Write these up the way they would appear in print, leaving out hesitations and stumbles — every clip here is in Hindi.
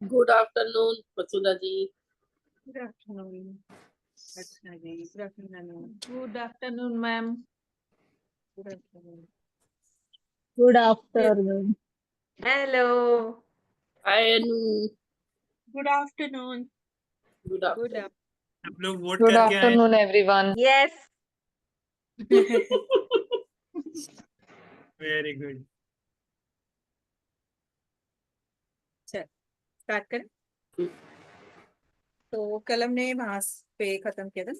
गुड आफ्टरनून मसूदा जी। Good afternoon. अच्छा जी, good afternoon. Good afternoon ma'am. Good afternoon. Good afternoon. Hello. Hi Anu. Good afternoon. Good good afternoon. आप लोग वोट गुड करके आए। Afternoon everyone. Yes. Very good. Start करें। तो कल हमने वहां पे खत्म किया था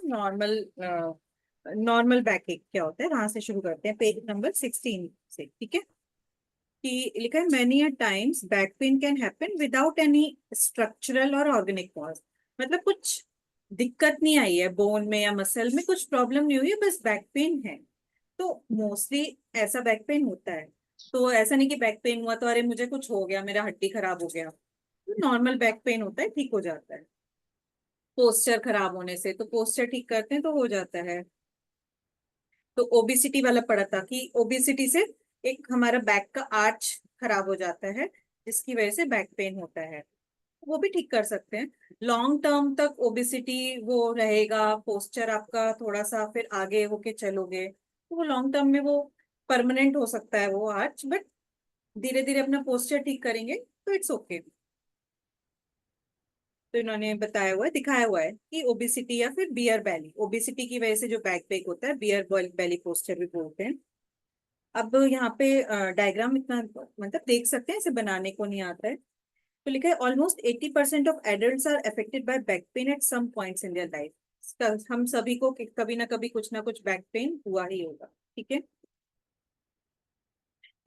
नॉर्मल बैक एक क्या होता है, वहां से शुरू करते हैं पेज नंबर 16 से। ठीक है, कि लिखा है many a times back pain can happen without any structural और ऑर्गेनिक कॉज। मतलब कुछ दिक्कत नहीं आई है बोन में या मसल में, कुछ प्रॉब्लम नहीं हुई है, बस बैक पेन है। तो मोस्टली ऐसा बैक पेन होता है। तो ऐसा नहीं कि बैक पेन हुआ तो अरे मुझे कुछ हो गया, मेरा हड्डी खराब हो गया। नॉर्मल बैक पेन होता है, ठीक हो जाता है। पोस्चर खराब होने से, तो पोस्चर ठीक करते हैं तो हो जाता है। तो ओबिसिटी वाला पढ़ा था कि ओबिसिटी से एक हमारा बैक का आर्च खराब हो जाता है, जिसकी वजह से बैक पेन होता है। वो भी ठीक कर सकते हैं। लॉन्ग टर्म तक ओबिसिटी वो रहेगा, पोस्चर आपका थोड़ा सा फिर आगे होके चलोगे तो वो लॉन्ग टर्म में वो परमानेंट हो सकता है वो आर्च, बट धीरे धीरे अपना पोस्चर ठीक करेंगे तो इट्स ओके। तो इन्होंने बताया हुआ है, दिखाया हुआ है कि ओबिसिटी या फिर बियर बैली, ओबिसिटी की वजह से जो बैक पेक होता है बियर बैली पोस्चर भी बोलते हैं। अब यहाँ पे डायग्राम इतना मतलब देख सकते हैं, इसे बनाने को नहीं आता है। तो लिखा है almost 80% of adults are affected by back pain at some points in their life. हम सभी को कभी ना कुछ बैक पेन हुआ ही होगा। ठीक है,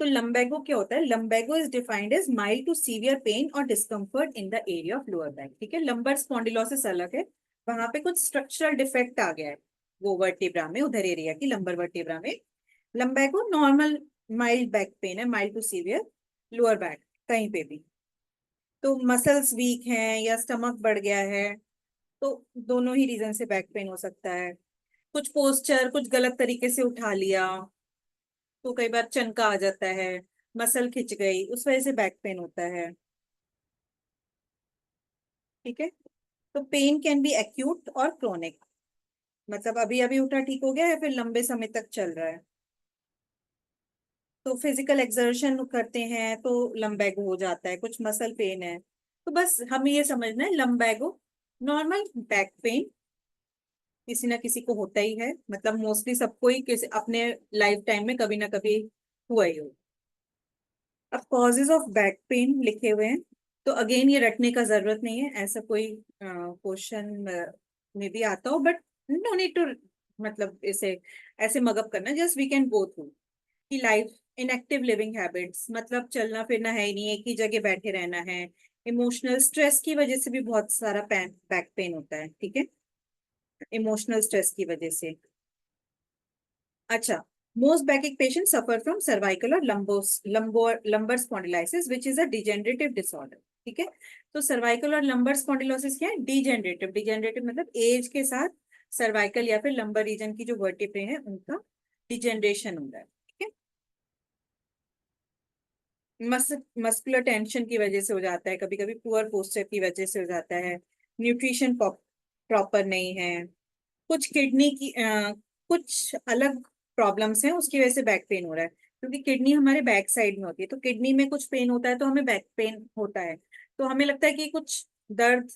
तो लम्बैगो क्या होता है? Lumbago is defined as mild to severe pain और discomfort in the area of lower back. ठीक है, लंबर स्पॉन्डिलोसिस अलग है, वहां पे कुछ स्ट्रक्चरल डिफेक्ट आ गया है वो वर्टिब्रा में, उधर एरिया की लंबर वर्टिब्रा में। Lumbago normal mild back pain है, mild to severe lower back कहीं पे भी। तो मसल्स वीक हैं या स्टमक बढ़ गया है, तो दोनों ही रीजन से बैक पेन हो सकता है। कुछ पोस्चर कुछ गलत तरीके से उठा लिया तो कई बार चनका आ जाता है, मसल खिंच गई, उस वजह से बैक पेन होता है। ठीक है, तो पेन कैन बी एक्यूट और क्रोनिक, मतलब अभी अभी उठा ठीक हो गया है फिर लंबे समय तक चल रहा है। तो फिजिकल एक्सर्शन करते हैं तो लंबैगो हो जाता है, कुछ मसल पेन है तो बस हमें ये समझना है लंबैगो नॉर्मल बैक पेन किसी ना किसी को होता ही है, मतलब मोस्टली सबको ही किसी अपने लाइफ टाइम में कभी ना कभी हुआ ही हो। अब कॉजेज ऑफ बैक पेन लिखे हुए हैं, तो अगेन ये रटने का जरूरत नहीं है, ऐसा कोई क्वेश्चन में भी आता हो, बट नो नीड टू मतलब इसे ऐसे मगअप करना, just we can go through कि लाइफ इनएक्टिव लिविंग हैबिट्स, मतलब चलना फिरना है ही नहीं, एक ही जगह बैठे रहना है। इमोशनल स्ट्रेस की वजह से भी बहुत सारा बैक पेन होता है। ठीक है, इमोशनल स्ट्रेस की वजह से। अच्छा, most backache patients suffer from cervical or lumbar spondylitis which is a degenerative disorder। ठीक है, तो सर्वाइकल और लंबर स्पॉन्डिलोसिस क्या है? डिजेनरेटिव। डिजेनरेटिव मतलब एज के साथ सर्वाइकल या फिर लंबर रीजन की जो वर्टिब्रे हैं उनका डिजेनरेशन होता है। ठीक है, मस्कुलर टेंशन की वजह से हो जाता है, कभी कभी पुअर पोस्चर की वजह से हो जाता है, न्यूट्रिशन प्रॉपर नहीं है, कुछ किडनी की कुछ अलग प्रॉब्लम्स हैं उसकी वजह से बैक पेन हो रहा है, क्योंकि किडनी हमारे बैक साइड में होती है, तो किडनी में कुछ पेन होता है तो हमें बैक पेन होता है। तो हमें लगता है कि कुछ दर्द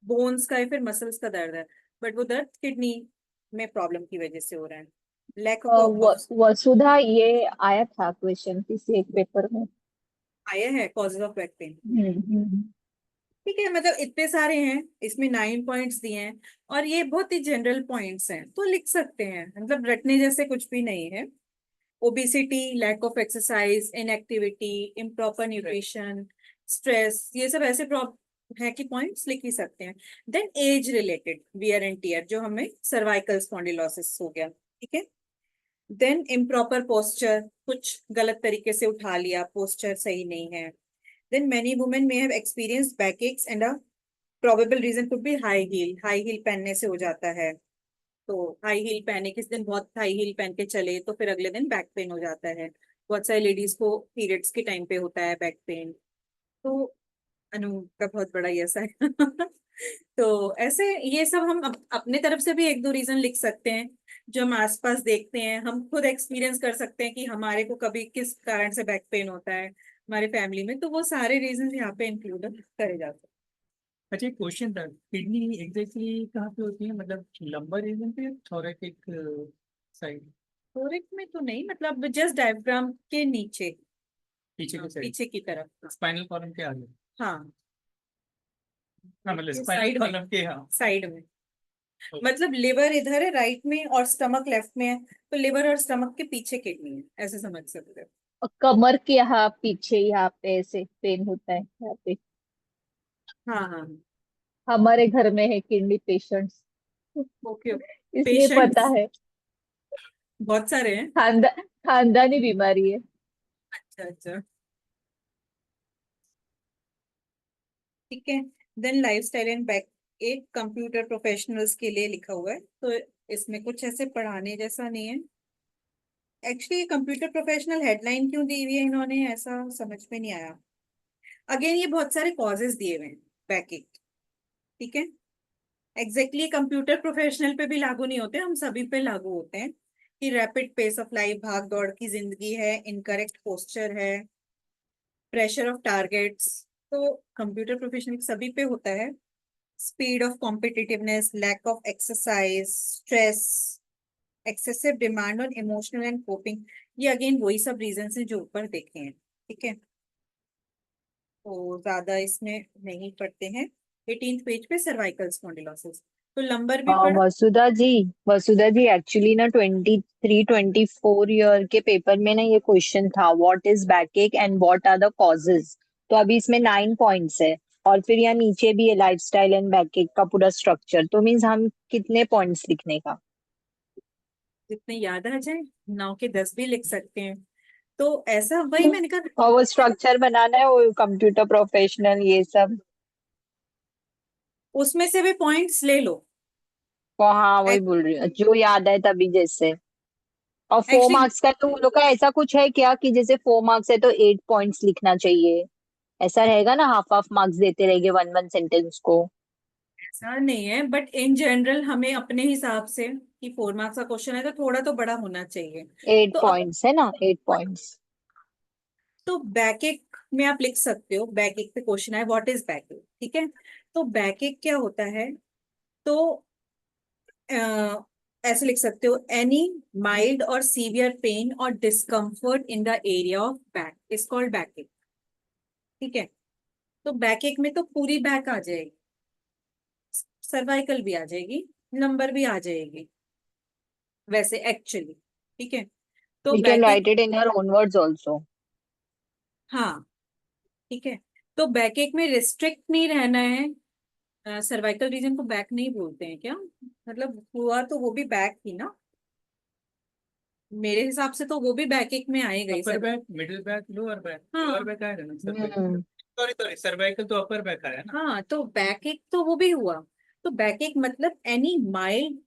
बोन्स का या फिर मसल्स का दर्द है, बट वो दर्द किडनी में प्रॉब्लम की वजह से हो रहा है। लैक ऑफ वसुधा, ये आया था क्वेश्चन किसी एक पेपर में। आया है कॉजेज ऑफ बैक पेन। हम्म। ठीक है, मतलब इतने सारे हैं, इसमें 9 पॉइंट्स दिए हैं और ये बहुत ही जनरल पॉइंट्स हैं तो लिख सकते हैं, मतलब रटने जैसे कुछ भी नहीं है। Obesity, lack of exercise, inactivity, improper nutrition, stress, ये सब ऐसे है कि पॉइंट्स लिख ही सकते हैं। Then age related wear and tear, जो हमें सर्वाइकल स्पॉन्डिलोसिस हो गया। ठीक है, देन इम्प्रॉपर पोस्चर, कुछ गलत तरीके से उठा लिया, पोस्चर सही नहीं है। Then many women may have experienced backaches and a probable reason could be high heel। High heel पहनने से हो जाता है, तो हाई हील पहने किस दिन बहुत हाई हील पहन के चले तो फिर अगले दिन बैक पेन हो जाता है। बहुत सारी लेडीज को पीरियड्स के टाइम पे होता है बैक पेन। तो अनु का बहुत बड़ा यस है। तो ऐसे ये सब हम अपने तरफ से भी एक दो रीजन लिख सकते हैं जो हम आसपास देखते हैं, हम खुद एक्सपीरियंस कर सकते हैं कि हमारे को कभी किस कारण से बैक पेन होता है हमारे फैमिली में, तो वो सारे रीजन यहाँ पे इंक्लूड करे जाते हैं। अच्छा, एक क्वेश्चन था, किडनी एग्जैक्टली कहाँ पे होती है, मतलब लंबर रीजन पे, थोरेटिक साइड, थोरिक में तो नहीं, मतलब जस्ट डायफ्राम के नीचे, पीछे की साइड, पीछे की तरफ। स्पाइनल कॉलम के आगे? हाँ, हाँ, मतलब ये स्पाइनल साइड में, कॉलम के, हाँ। साइड में। Okay. मतलब लिवर इधर है राइट में और स्टमक लेफ्ट में है, तो लिवर और स्टमक के पीछे किडनी है, ऐसे समझ सकते हो। और कमर के यहाँ पीछे यहाँ पे ऐसे पेन होता है यहाँ पे। हाँ हाँ। हमारे घर में है किडनी पेशेंट्स, ओके। इसलिए पता पेशेंट्स है। बहुत सारे हैं। खानदानी बीमारी है। अच्छा अच्छा, ठीक है। देन लाइफस्टाइल एंड बैक, एक कंप्यूटर प्रोफेशनल्स के लिए लिखा हुआ है, तो इसमें कुछ ऐसे पढ़ाने जैसा नहीं है। एक्चुअली कंप्यूटर प्रोफेशनल हेडलाइन क्यों दी हुई है इन्होंने, ऐसा समझ में नहीं आया। अगेन ये बहुत सारे कॉजेज दिए हुए हैं बैक एक, ठीक है। एग्जैक्टली कंप्यूटर प्रोफेशनल पे भी लागू नहीं होते, हम सभी पे लागू होते हैं कि रैपिड पेस ऑफ लाइफ, भाग दौड़ की जिंदगी है, इनकरेक्ट पोस्चर है, प्रेशर ऑफ टारगेट्स, तो कंप्यूटर प्रोफेशनल सभी पे होता है। Speed of competitiveness, lack of exercise, stress, excessive demand on emotional and coping, ये अगेन वही सब रीजन है जो ऊपर देखे हैं, ठीक है। तो ज्यादा इसमें नहीं पढ़ते हैं। 18th पेज पे सर्वाइकल स्पॉन्डिलोसिस, तो लंबर भी पढ़ा। वसुधा जी एक्चुअली ना 23-24 ईयर के पेपर में ना ये क्वेश्चन था, what is backache and what are the causes. तो अभी इसमें 9 पॉइंट्स है, और फिर यहाँ नीचे भी है लाइफस्टाइल एंड बैकएक का पूरा स्ट्रक्चर। तो मीन्स हम कितने पॉइंट्स लिखने का? जितने याद आ जाए, 9 के 10 भी लिख सकते हैं। तो ऐसा वही मैंने कहा, और वो स्ट्रक्चर बनाना है, वो कंप्यूटर प्रोफेशनल ये सब। उसमें से भी पॉइंट्स ले लो। तो हाँ, वही बोल रही हूँ, जो याद है तभी जैसे। और 4 मार्क्स एक्चुअली का तो उन लोग का ऐसा कुछ है क्या कि जैसे 4 मार्क्स है तो 8 पॉइंट्स लिखना चाहिए, ऐसा रहेगा ना? हाफ हाफ मार्क्स देते रहेंगे वन वन सेंटेंस को? ऐसा नहीं है, बट इन जनरल हमें अपने हिसाब से कि 4 मार्क्स का क्वेश्चन है तो थोड़ा तो बड़ा होना चाहिए। एट तो अब पॉइंट्स है ना, 8 पॉइंट्स। तो बैकएक में आप लिख सकते हो, बैकएक पे क्वेश्चन है व्हाट इज बैकएक, ठीक है। तो बैकएक क्या होता है, तो ऐसे लिख सकते हो, एनी माइल्ड और सीवियर पेन और discomfort in the area of back is called बैकएक, ठीक है। तो बैकएक में तो पूरी बैक आ जाएगी, सर्वाइकल भी आ जाएगी, नंबर भी आ जाएगी वैसे एक्चुअली, ठीक है। तो we can backache, write it in your own words also. हाँ ठीक है। तो बैकएक में रिस्ट्रिक्ट नहीं रहना है, सर्वाइकल रीजन को बैक नहीं बोलते हैं क्या, मतलब हुआ तो वो भी बैक ही ना, मेरे हिसाब से तो वो भी बैकएक में आएगा ही upper sir. Back, middle back, lower back, हाँ लोअर बैक आएगा ना cervical. Hmm. Sorry sorry, cervical तो अपर बैक आया ना। हाँ, तो बैकएक तो वो भी हुआ। तो बैकएक मतलब any mild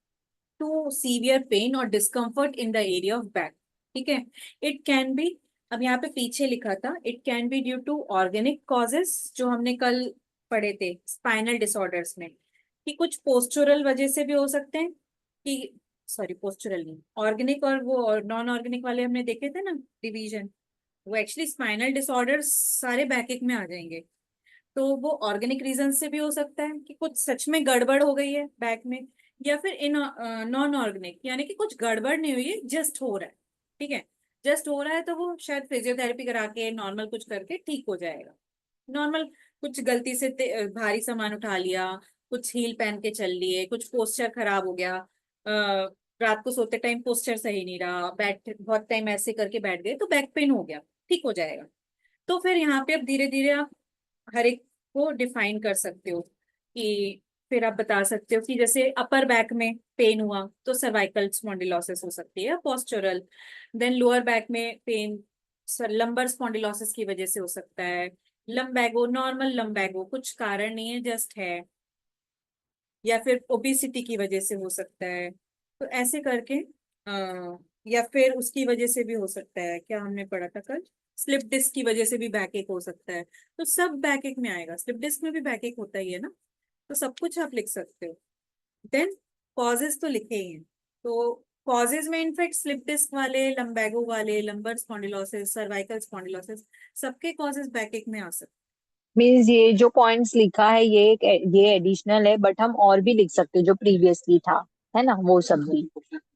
to severe pain और discomfort in the area of back, ठीक है। इट कैन बी, अब यहाँ पे पीछे लिखा था, it can be due to organic causes जो हमने कल पढ़े थे स्पाइनल डिसऑर्डर्स में, कि कुछ पोस्चुरल वजह से भी हो सकते हैं, कि सॉरी पोस्चुरल नहीं, ऑर्गेनिक और वो और नॉन ऑर्गेनिक वाले हमने देखे थे ना डिवीजन, वो एक्चुअली स्पाइनल डिसऑर्डर्स सारे बैकएक में आ जाएंगे। तो वो ऑर्गेनिक रीजन से भी हो सकता है कि कुछ सच में गड़बड़ हो गई है बैक में, या फिर इन नॉन ऑर्गेनिक यानी कि कुछ गड़बड़ नहीं हुई है, जस्ट हो रहा है, ठीक है। जस्ट हो रहा है तो वो शायद फिजियोथेरेपी करा के नॉर्मल कुछ करके ठीक हो जाएगा। नॉर्मल कुछ गलती से भारी सामान उठा लिया, कुछ हील पहन के चल लिए, कुछ पोस्चर खराब हो गया, रात को सोते टाइम पोस्चर सही नहीं रहा, बैठ बहुत टाइम ऐसे करके बैठ गए तो बैक पेन हो गया, ठीक हो जाएगा। तो फिर यहाँ पे अब धीरे धीरे आप हर एक को डिफाइन कर सकते हो कि, फिर आप बता सकते हो कि जैसे अपर बैक में पेन हुआ तो सर्वाइकल स्पॉन्डिलोसिस हो सकती है पोस्चरल, देन लोअर बैक में पेन लंबर स्पॉन्डिलोसिस की वजह से हो सकता है, लंबैगो नॉर्मल लंबैगो कुछ कारण नहीं है जस्ट है, या फिर ओबेसिटी की वजह से हो सकता है, तो ऐसे करके या फिर उसकी वजह से भी हो सकता है, क्या हमने पढ़ा था कल, स्लिप डिस्क की वजह से भी बैक एक हो सकता है, तो सब बैक एक में आएगा, स्लिप डिस्क में भी बैक एक होता ही है ना, तो सब कुछ आप लिख सकते हो। देन कॉजेज तो लिखे ही हैं, तो कॉजेज में इनफेक्ट स्लिप डिस्क वाले, लंबैगो वाले, लंबर स्पॉन्डिलोसिस, सर्वाइकल स्पॉन्डिलोसिस, सबके कॉजेज बैक एक में आ सकते मीन्स ये जो पॉइंट्स लिखा है ये एडिशनल है, बट हम और भी लिख सकते हैं जो प्रीवियसली था, है ना, वो सब भी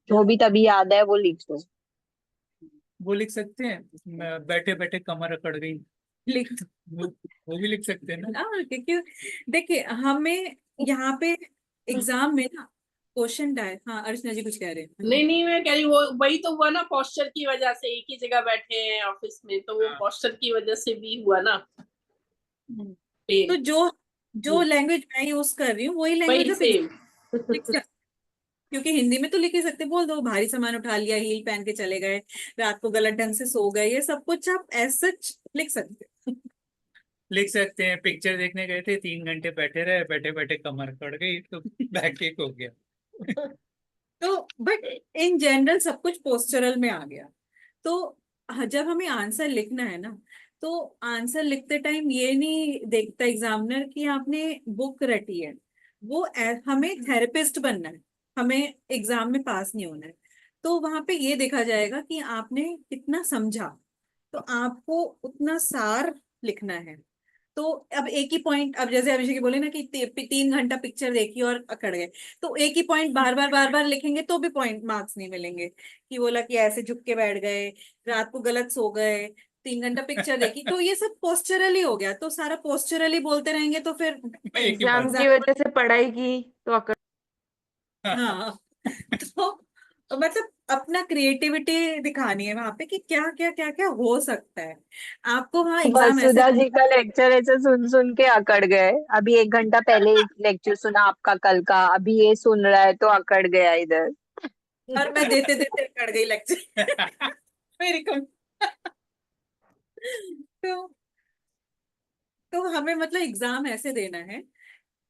जो भी तभी याद है वो लिख दो। वो लिख सकते हैं, बैठे बैठे कमर अकड़ गई, हैं। लिख वो भी लिख सकते हैं ना। हाँ, क्योंकि देखिए हमें यहाँ पे एग्जाम में ना क्वेश्चन डाल, हाँ अर्चना जी कुछ कह रहे हैं। नहीं नहीं, मैं कह रही वो वही तो हुआ ना, पोस्चर की वजह से एक ही जगह बैठे हैं ऑफिस में, तो वो हाँ। पोस्चर की वजह से भी हुआ ना हम्म। पेन। तो जो लैंग्वेज मैं यूज कर रही हूँ वही लैंग्वेज वही आप सेम। लिख सकते, क्योंकि हिंदी में तो लिख ही सकते, बोल दो भारी सामान उठा लिया, हील पहन के चले गए, रात को गलत ढंग से सो गए, ये सब कुछ आप एज सच लिख सकते हो। लिख सकते हैं, पिक्चर देखने गए थे 3 घंटे बैठे रहे, बैठे बैठे कमर अकड़ गई तो बैक एक हो गया। तो बट इन जनरल सब कुछ पोस्चरल में आ गया। तो जब हमें आंसर लिखना है ना, तो आंसर लिखते टाइम ये नहीं देखता एग्जामिनर कि आपने बुक रटी है, वो हमें थेरेपिस्ट बनना है, हमें एग्जाम में पास नहीं होना है। तो वहां पे ये देखा जाएगा कि आपने कितना समझा, तो आपको उतना सार लिखना है। तो अब एक ही पॉइंट, अब जैसे अभिषेक बोले ना कि 3 घंटा पिक्चर देखी और अकड़ गए, तो एक ही पॉइंट बार बार लिखेंगे तो भी पॉइंट मार्क्स नहीं मिलेंगे, कि बोला कि ऐसे झुक के बैठ गए, रात को गलत सो गए, 3 घंटा पिक्चर देखी, तो ये सब पोस्चरली हो गया, तो सारा पोस्चरली बोलते रहेंगे तो फिर एक ही एग्जाम बात। की वजह से पढ़ाई की तो अकड़। हाँ। तो मतलब अपना क्रिएटिविटी दिखानी है वहां पे कि क्या क्या हो सकता है। आपको वहाँ एग्जाम ऐसे वसुधा जी का लेक्चर ऐसे सुन सुन के अकड़ गए, अभी 1 घंटा पहले लेक्चर सुना आपका कल का, अभी ये सुन रहा है तो अकड़ गया इधर। और मैं देते देते अकड़ गई लेक्चर। मेरी कम। तो तो हमें मतलब एग्जाम ऐसे देना है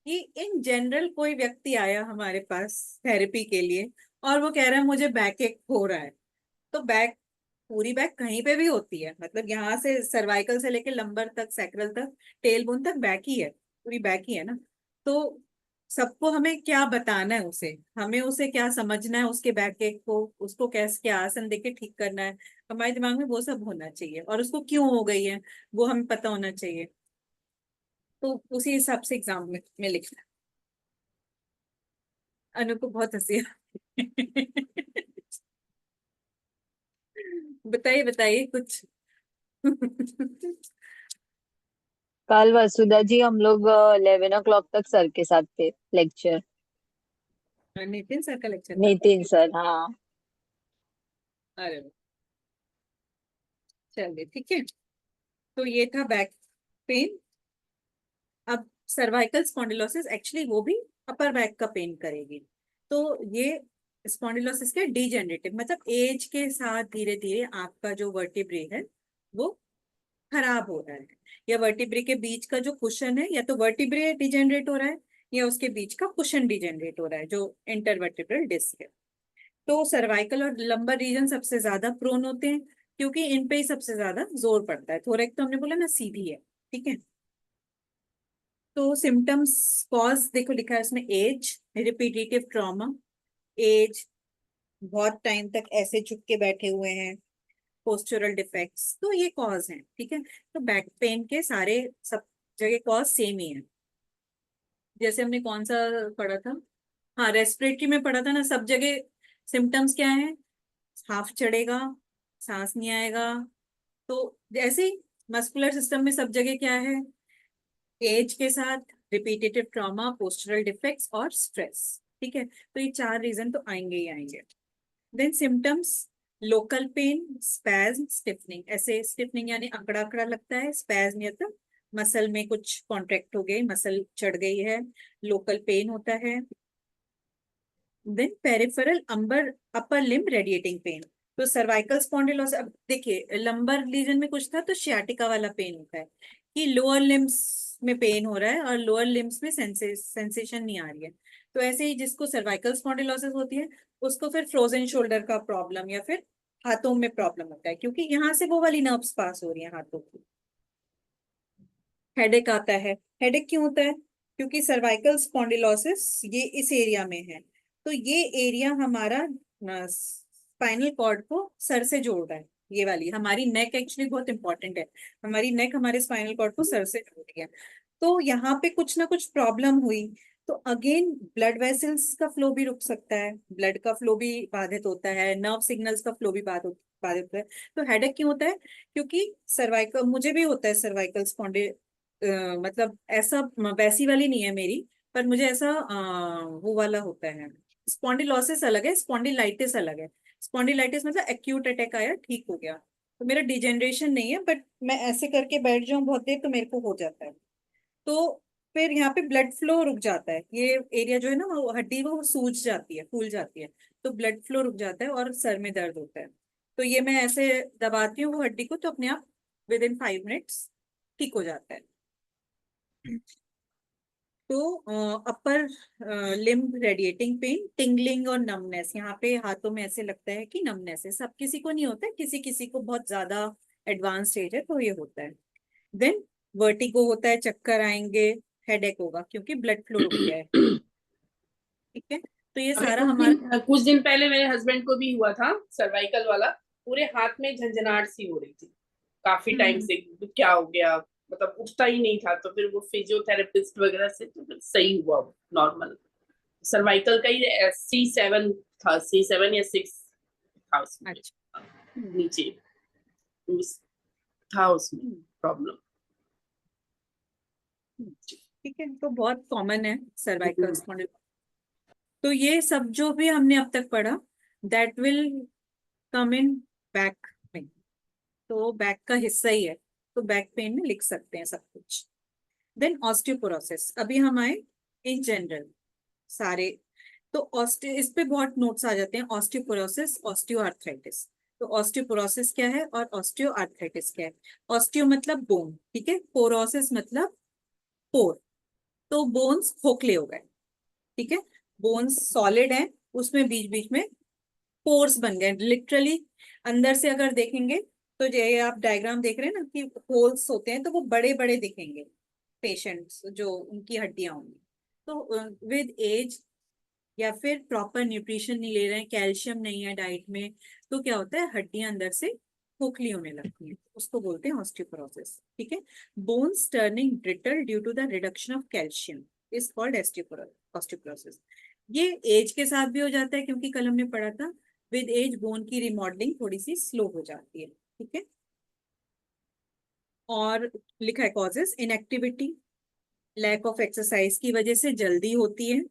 कि इन जनरल कोई व्यक्ति आया हमारे पास थेरेपी के लिए और वो कह रहा है मुझे बैक एक हो रहा है, तो बैक, पूरी बैक कहीं पे भी होती है, मतलब यहाँ से सर्वाइकल से लेके लंबर तक, सैक्रल तक, टेल बोन तक बैक ही है, पूरी बैक ही है ना। तो सबको हमें क्या बताना है उसे, हमें उसे क्या समझना है, उसके बैक एक को, उसको कैसे क्या आसन देके ठीक करना है, हमारे दिमाग में वो सब होना चाहिए, और उसको क्यों हो गई है वो हमें पता होना चाहिए। तो उसी हिसाब से एग्जाम में लिखना। अनु को बहुत हंसी आ रही है। बताइए बताइए कुछ। कल वसुधा जी हम लोग 11 o'clock तक सर के साथ थे लेक्चर। नितिन सर का लेक्चर था। नितिन सर, हाँ। अरे वाह, चलिए ठीक है। तो ये था बैक पेन। अब सर्वाइकल स्पॉन्डिलोसिस एक्चुअली वो भी अपर बैक का पेन करेगी। तो ये स्पॉन्डिलोसिस के डीजेनरेटिव, मतलब एज के साथ धीरे धीरे आपका जो वर्टिब्रे है वो खराब हो रहा है, या वर्टिब्रे के बीच का जो कुशन है, या तो वर्टिब्रे डिजेनरेट हो रहा है या उसके बीच का कुशन डिजेनरेट हो रहा है, जो इंटरवर्टिब्रल डिस्क है। तो सर्वाइकल और लंबर रीजन सबसे ज्यादा प्रोन होते हैं, क्योंकि इन पे ही सबसे ज्यादा जोर पड़ता है। थोरेक्स तो हमने बोला ना सीधी है, ठीक है। तो सिम्टम्स, कॉज देखो लिखा है इसमें, एज, रिपीटेटिव ट्रॉमा, एज, बहुत टाइम तक ऐसे झुक के बैठे हुए हैं, पोस्चरल डिफेक्ट्स, तो ये कॉज हैं, ठीक है। तो बैक पेन के सारे सब जगह कॉज सेम ही है। जैसे हमने कौन सा पढ़ा था, हाँ रेस्पिरेटरी में पढ़ा था ना, सब जगह सिम्टम्स क्या है, हाफ चढ़ेगा, सांस नहीं आएगा। तो ऐसे ही मस्कुलर सिस्टम में सब जगह क्या है, एज के साथ रिपीटेटिव ट्रॉमा, पोस्चरल डिफेक्ट्स और स्ट्रेस, ठीक है। तो ये 4 रीजन तो आएंगे ही आएंगे। Then symptoms, local pain, spasm, stiffening, ऐसे स्टिफनिंग यानी अकड़ा अकड़ा लगता है, स्पैज्म या तो मसल में कुछ कॉन्ट्रैक्ट हो गई, मसल चढ़ गई है, लोकल पेन होता है। देन पेरिफेरल अम्बर अपर लिम्ब रेडिएटिंग पेन। तो सर्वाइकल स्पॉन्डिलोसिस, अब देखिए लंबर लीजन में कुछ था तो शियाटिका वाला पेन होता है, कि लोअर लिम्स में पेन हो रहा है और लोअर लिम्स में सेंसेशन नहीं आ रही है। तो ऐसे ही जिसको सर्वाइकल स्पॉन्डिलोसिस होती है उसको फिर फ्रोजन शोल्डर का प्रॉब्लम, या फिर हाथों में प्रॉब्लम होता है, क्योंकि यहाँ से वो वाली नर्व्स पास हो रही है हाथों की। हेडेक आता है। हेडेक क्यों होता है? क्योंकि सर्वाइकल स्पॉन्डिलोसिस ये इस एरिया में है। तो ये एरिया हमारा स्पाइनल कॉर्ड को सर से जोड़ रहा है। ये वाली हमारी नेक एक्चुअली बहुत इंपॉर्टेंट है। हमारी नेक हमारे स्पाइनल कॉर्ड को सर से जोड़ रही है। तो यहाँ पे कुछ ना कुछ प्रॉब्लम हुई तो अगेन ब्लड वेसल्स का फ्लो भी रुक सकता है, ब्लड का फ्लो भी बाधित होता है, नर्व सिग्नल्स का फ्लो भी बाधित होता है। तो हेडेक क्यों होता है? क्योंकि सर्वाइकल, मुझे भी होता है सर्वाइकल मतलब ऐसा वैसी वाली नहीं है मेरी, पर मुझे ऐसा वो वाला होता है। स्पॉन्डिलोसिस अलग है, स्पॉन्डिलाइटिस अलग है। स्पॉन्डिलाइटिस मतलब एक्यूट अटैक आया ठीक हो गया, तो मेरा डिजेनरेशन नहीं है, बट मैं ऐसे करके बैठ जाऊं बहुत देर तो मेरे को हो जाता है। तो फिर यहाँ पे ब्लड फ्लो रुक जाता है, ये एरिया जो है ना वो हड्डी वो सूज जाती है, फूल जाती है, तो ब्लड फ्लो रुक जाता है और सर में दर्द होता है। तो ये मैं ऐसे दबाती हूँ वो हड्डी को, तो अपने आप विद इन 5 मिनट्स ठीक हो जाता है। तो upper limb radiating pain, tingling और नमनेस, यहाँ पे हाथों में ऐसे लगता है कि नमनेस है, सब किसी को नहीं होता है, किसी किसी को बहुत ज्यादा एडवांस स्टेज है तो ये होता है। देन वर्टिगो होता है, चक्कर आएंगे, हेडेक होगा क्योंकि ब्लड फ्लो रुक गया है। ठीक है, तो ये अभी सारा हमारा कुछ दिन पहले मेरे हस्बैंड को भी हुआ था सर्वाइकल वाला, पूरे हाथ में झंझनाहट सी हो रही थी काफी टाइम हम्म, से, क्या हो गया, मतलब उठता ही नहीं था। तो फिर वो फिजियोथेरेपिस्ट वगैरह से तो फिर सही हुआ, नॉर्मल सर्वाइकल का ही C7 था, C7 या 6 था उसमें, अच्छा। नीचे था उसमें हम्म, प्रॉब्लम। ठीक है, तो बहुत कॉमन है सर्वाइकल स्पॉन्डिलोसिस। तो ये सब जो भी हमने अब तक पढ़ा that will come in back में, तो बैक का हिस्सा ही है, तो बैक पेन में लिख सकते हैं सब कुछ। देन ऑस्टियोपोरोसिस, अभी हम आए इन जनरल सारे। तो ऑस्टियो, इस पे बहुत नोट्स आ जाते हैं, ऑस्टियोपोरोसिस, ऑस्टियोआर्थराइटिस। तो ऑस्टियोपोरोसिस क्या है और ऑस्टियोआर्थराइटिस क्या है? ऑस्टियो मतलब बोन, ठीक है, पोरोसिस मतलब पोर, तो बोन्स खोखले हो गए, ठीक है, बोन्स सॉलिड है, उसमें बीच बीच में पोर्स बन गए लिटरली। अंदर से अगर देखेंगे तो ये आप डायग्राम देख रहे हैं ना कि होल्स होते हैं, तो वो बड़े बड़े दिखेंगे पेशेंट्स जो उनकी हड्डियां होंगी। तो विद एज या फिर प्रॉपर न्यूट्रिशन नहीं ले रहे हैं, कैल्शियम नहीं है डाइट में, तो क्या होता है हड्डियां अंदर से खोखली होने लगती हैं, उसको बोलते हैं ऑस्टियोपोरोसिस। ठीक है, bones turning brittle due to the reduction of calcium is called osteoporosis. ये एज के साथ भी हो जाता है, क्योंकि कल हमने पढ़ा था विद एज बोन की रिमॉडलिंग थोड़ी सी स्लो हो जाती है। ठीक है, और लिखा है causes, inactivity, lack of exercise की वजह से जल्दी होती है,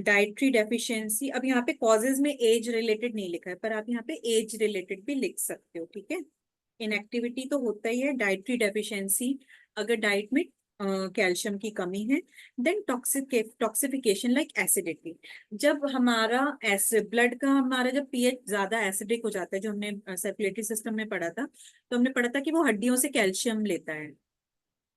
डाइटरी डेफिशिएंसी। अब यहाँ पे कॉजेज में एज रिलेटेड नहीं लिखा है, पर आप यहाँ पे एज रिलेटेड भी लिख सकते हो। ठीक है, इनएक्टिविटी तो होता ही है, डाइटरी डेफिशिएंसी अगर डाइट में कैल्शियम की कमी है। देन टॉक्सिफिकेशन लाइक एसिडिटी, जब हमारा एसिड ब्लड का हमारा जब पीएच ज्यादा एसिडिक हो जाता है, जो हमने सर्कुलेटरी सिस्टम में पढ़ा था, तो हमने पढ़ा था कि वो हड्डियों से कैल्शियम लेता है।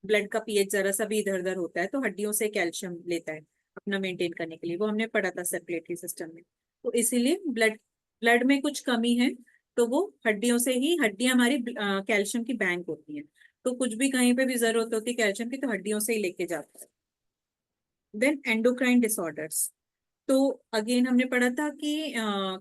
ब्लड का पीएच जरा सा भी इधर उधर होता है तो हड्डियों से कैल्शियम लेता है अपना मेंटेन करने के लिए, वो हमने पढ़ा था सर्कुलेटरी सिस्टम में। तो इसीलिए ब्लड ब्लड में कुछ कमी है तो वो हड्डियों से ही, हड्डियां हमारी कैल्शियम की बैंक होती हैं, तो कुछ भी कहीं पे भी जरूरत होती है कैल्शियम की तो हड्डियों से ही लेके जाता है। देन एंडोक्राइन डिसऑर्डर्स, तो अगेन हमने पढ़ा था कि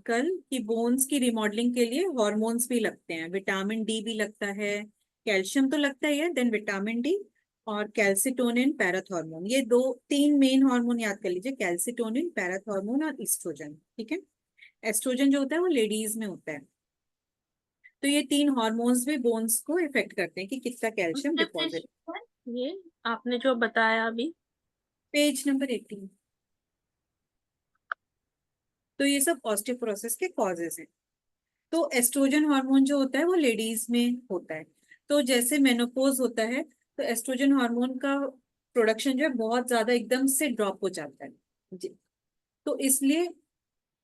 कल की बोन्स की रिमॉडलिंग के लिए हॉर्मोन्स भी लगते हैं, विटामिन डी भी लगता है, कैल्शियम तो लगता ही है, देन विटामिन डी और कैल्सिटोनिन पैराथॉर्मोन, ये दो तीन मेन हार्मोन याद कर लीजिए, कैल्सिटोनिन पैराथॉर्मोन और ईस्ट्रोजन। ठीक है, एस्ट्रोजन जो होता है वो लेडीज में होता है। तो ये तीन हॉर्मोन्स भी बोन्स को इफेक्ट करते हैं कि कितना कैल्शियम डिपॉजिट। ये आपने जो बताया अभी। Page number 18। तो ये सब ऑस्टियोपोरोसिस के कॉजेज हैं। तो एस्ट्रोजन हार्मोन जो होता है वो लेडीज में होता है, तो जैसे मेनोपोज होता है तो एस्ट्रोजन हार्मोन का प्रोडक्शन जो है बहुत ज्यादा एकदम से ड्रॉप हो जाता है जी। तो इसलिए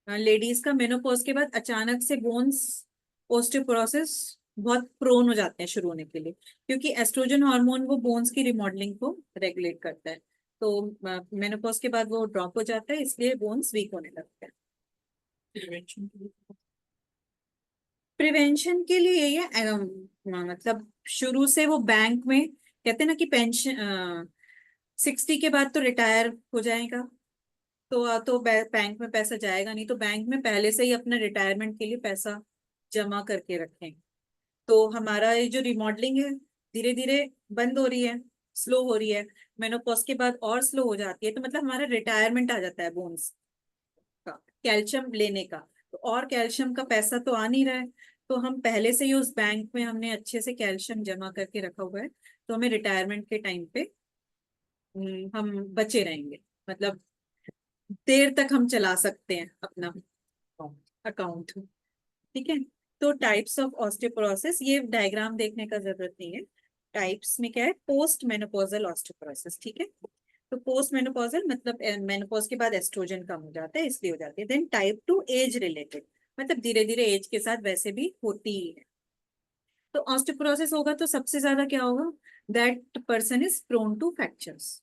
लेडीज का मेनोपोज के बाद अचानक से बोन्स ओस्टियोपोरोसिस बहुत प्रोन हो जाते हैं शुरू होने के लिए, क्योंकि एस्ट्रोजन हार्मोन वो बोन्स की रिमॉडलिंग को रेगुलेट करता है। तो मेनोपोज के बाद वो ड्रॉप हो जाता है, इसलिए बोन्स वीक होने लगते हैं। प्रिवेंशन के लिए यही है मतलब शुरू से वो बैंक में कहते हैं ना कि पेंशन 60 के बाद तो रिटायर हो जाएगा, तो बैंक में पैसा जाएगा नहीं, तो बैंक में पहले से ही अपना रिटायरमेंट के लिए पैसा जमा करके रखें। तो हमारा ये जो रिमॉडलिंग है धीरे धीरे बंद हो रही है, स्लो हो रही है, मेनोपॉज के बाद और स्लो हो जाती है, तो मतलब हमारा रिटायरमेंट आ जाता है बोन्स का कैल्शियम लेने का। तो और कैल्शियम का पैसा तो आ नहीं रहा है, तो हम पहले से ही उस बैंक में हमने अच्छे से कैल्शियम जमा करके रखा हुआ है, तो हमें रिटायरमेंट के टाइम पे हम बचे रहेंगे, मतलब देर तक हम चला सकते हैं अपना अकाउंट। ठीक है। तो टाइप्स ऑफ ऑस्टियोपोरोसिस, ये डायग्राम देखने का जरूरत नहीं है। टाइप्स में क्या है, पोस्ट मेनोपॉजल ऑस्टियोपोरोसिस। ठीक है। तो पोस्ट मेनोपॉजल मतलब मेनोपॉज के बाद एस्ट्रोजन कम हो जाता है, इसलिए हो जाती है। देन टाइप 2 एज रिलेटेड, मतलब धीरे धीरे एज के साथ वैसे भी होती ही है। तो ऑस्टियोपोरोसिस होगा तो सबसे ज्यादा क्या होगा, that person is prone to fractures.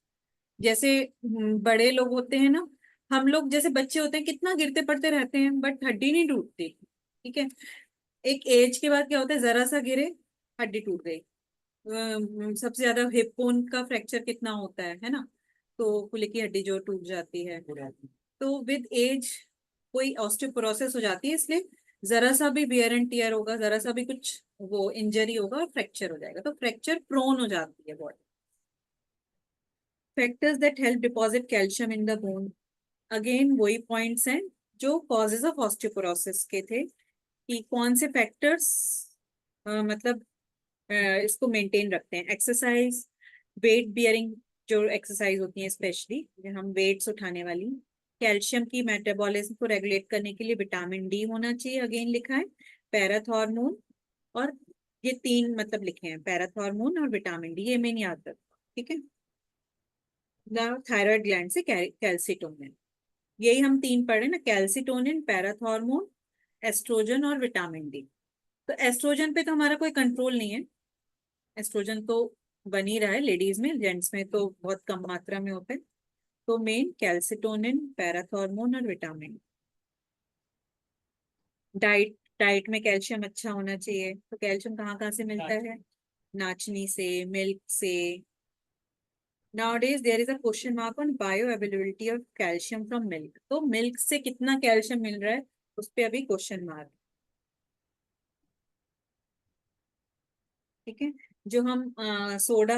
जैसे बड़े लोग होते हैं ना, हम लोग जैसे बच्चे होते हैं कितना गिरते पड़ते रहते हैं बट हड्डी नहीं टूटती। ठीक है। एक एज के बाद क्या होता है, जरा सा गिरे हड्डी टूट गई। सबसे ज्यादा हिप बोन का फ्रैक्चर कितना होता है ना, तो कुल्ले की हड्डी जो टूट जाती है। तो विद एज कोई ऑस्टियोपोरोसिस हो जाती है, इसलिए जरा सा भी वियर एंड टियर होगा, जरा सा भी कुछ वो इंजरी होगा और फ्रैक्चर हो जाएगा, तो फ्रैक्चर प्रोन हो जाती है body. Factors that help deposit calcium in the bone, again वही पॉइंट्स हैं जो कॉजेज ऑफ ऑस्टियोपोरोसिस के थे, कि कौन से फैक्टर्स मतलब इसको मेंटेन रखते हैं। एक्सरसाइज, वेट बियरिंग जो एक्सरसाइज होती है स्पेशली हम वेट्स उठाने वाली, कैल्शियम की मेटाबॉलिज्म को रेगुलेट करने के लिए विटामिन डी होना चाहिए, अगेन लिखा है, पैराथॉर्मोन, और ये तीन मतलब लिखे हैं, पैराथॉर्मोन और विटामिन डी, ये मेन याद रखो। ठीक है। थायराइड ग्लैंड से कैल्सिटोनिन, यही हम तीन पढ़े ना, कैल्सिटोनिन, पैराथॉर्मोन, एस्ट्रोजन और विटामिन डी। तो एस्ट्रोजन पे तो हमारा कोई कंट्रोल नहीं है, एस्ट्रोजन तो बन ही रहा है लेडीज में, जेंट्स में तो बहुत कम मात्रा में होता है। तो मेन कैल्सिटोनिन, पैराथॉर्मोन और विटामिन। डाइट, डाइट में कैल्शियम अच्छा होना चाहिए, तो कैल्शियम कहाँ कहाँ से मिलता है, नाचनी से, मिल्क से। Nowadays there is a question mark on bioavailability of calcium from milk, तो मिल्क से कितना कैल्शियम मिल रहा है उस पे अभी क्वेश्चन मार्क। ठीक है। जो हम सोडा,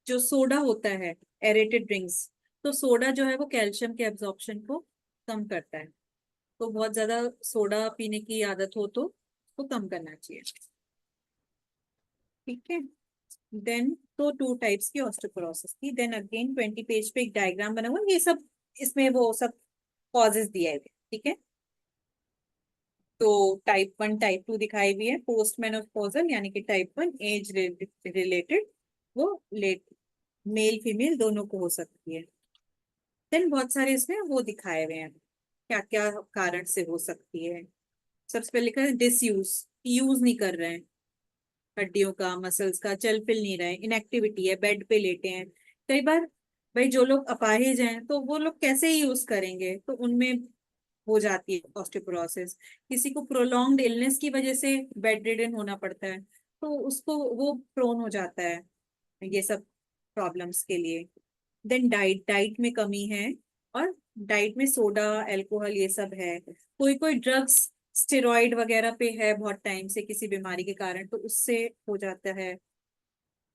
जो सोडा होता है एरेटेड ड्रिंक्स, तो सोडा जो है वो कैल्शियम के एब्जॉर्प्शन को कम करता है, तो बहुत ज्यादा सोडा पीने की आदत हो तो उसको कम करना चाहिए। ठीक है। देन तो 2 टाइप्स की ऑस्टियोपोरोसिस थी। देन अगेन 20 पेज पे एक डायग्राम बना हुआ है, ये सब इसमें वो सब कॉजेज दिए हुए। ठीक है। तो टाइप 1 टाइप 2 दिखाई हुई है, पोस्ट मेनोपॉजल यानी कि टाइप 1 एज रिलेटेड, वो लेट मेल फीमेल दोनों को हो सकती है। देन बहुत सारे इसमें वो दिखाए हुए हैं क्या क्या कारण से हो सकती है। सबसे पहले लिखा है डिसयूज, यूज नहीं कर रहे हैं हड्डियों का, मसल्स का, चल फिर नहीं रहे, इनएक्टिविटी है, बेड पे लेटे हैं। कई बार भाई जो लोग अपाहिज हैं तो वो लोग कैसे ही यूज करेंगे, तो उनमें हो जाती है ऑस्टियोपोरोसिस। किसी को प्रोलॉन्ग्ड इलनेस की वजह से बेड रिडन होना पड़ता है, तो उसको वो प्रोन हो जाता है ये सब प्रॉब्लम्स के लिए। देन डाइट, डाइट में कमी है, और डाइट में सोडा, अल्कोहल ये सब है। कोई कोई ड्रग्स स्टेरॉइड वगैरह पे है बहुत टाइम से किसी बीमारी के कारण, तो उससे हो जाता है।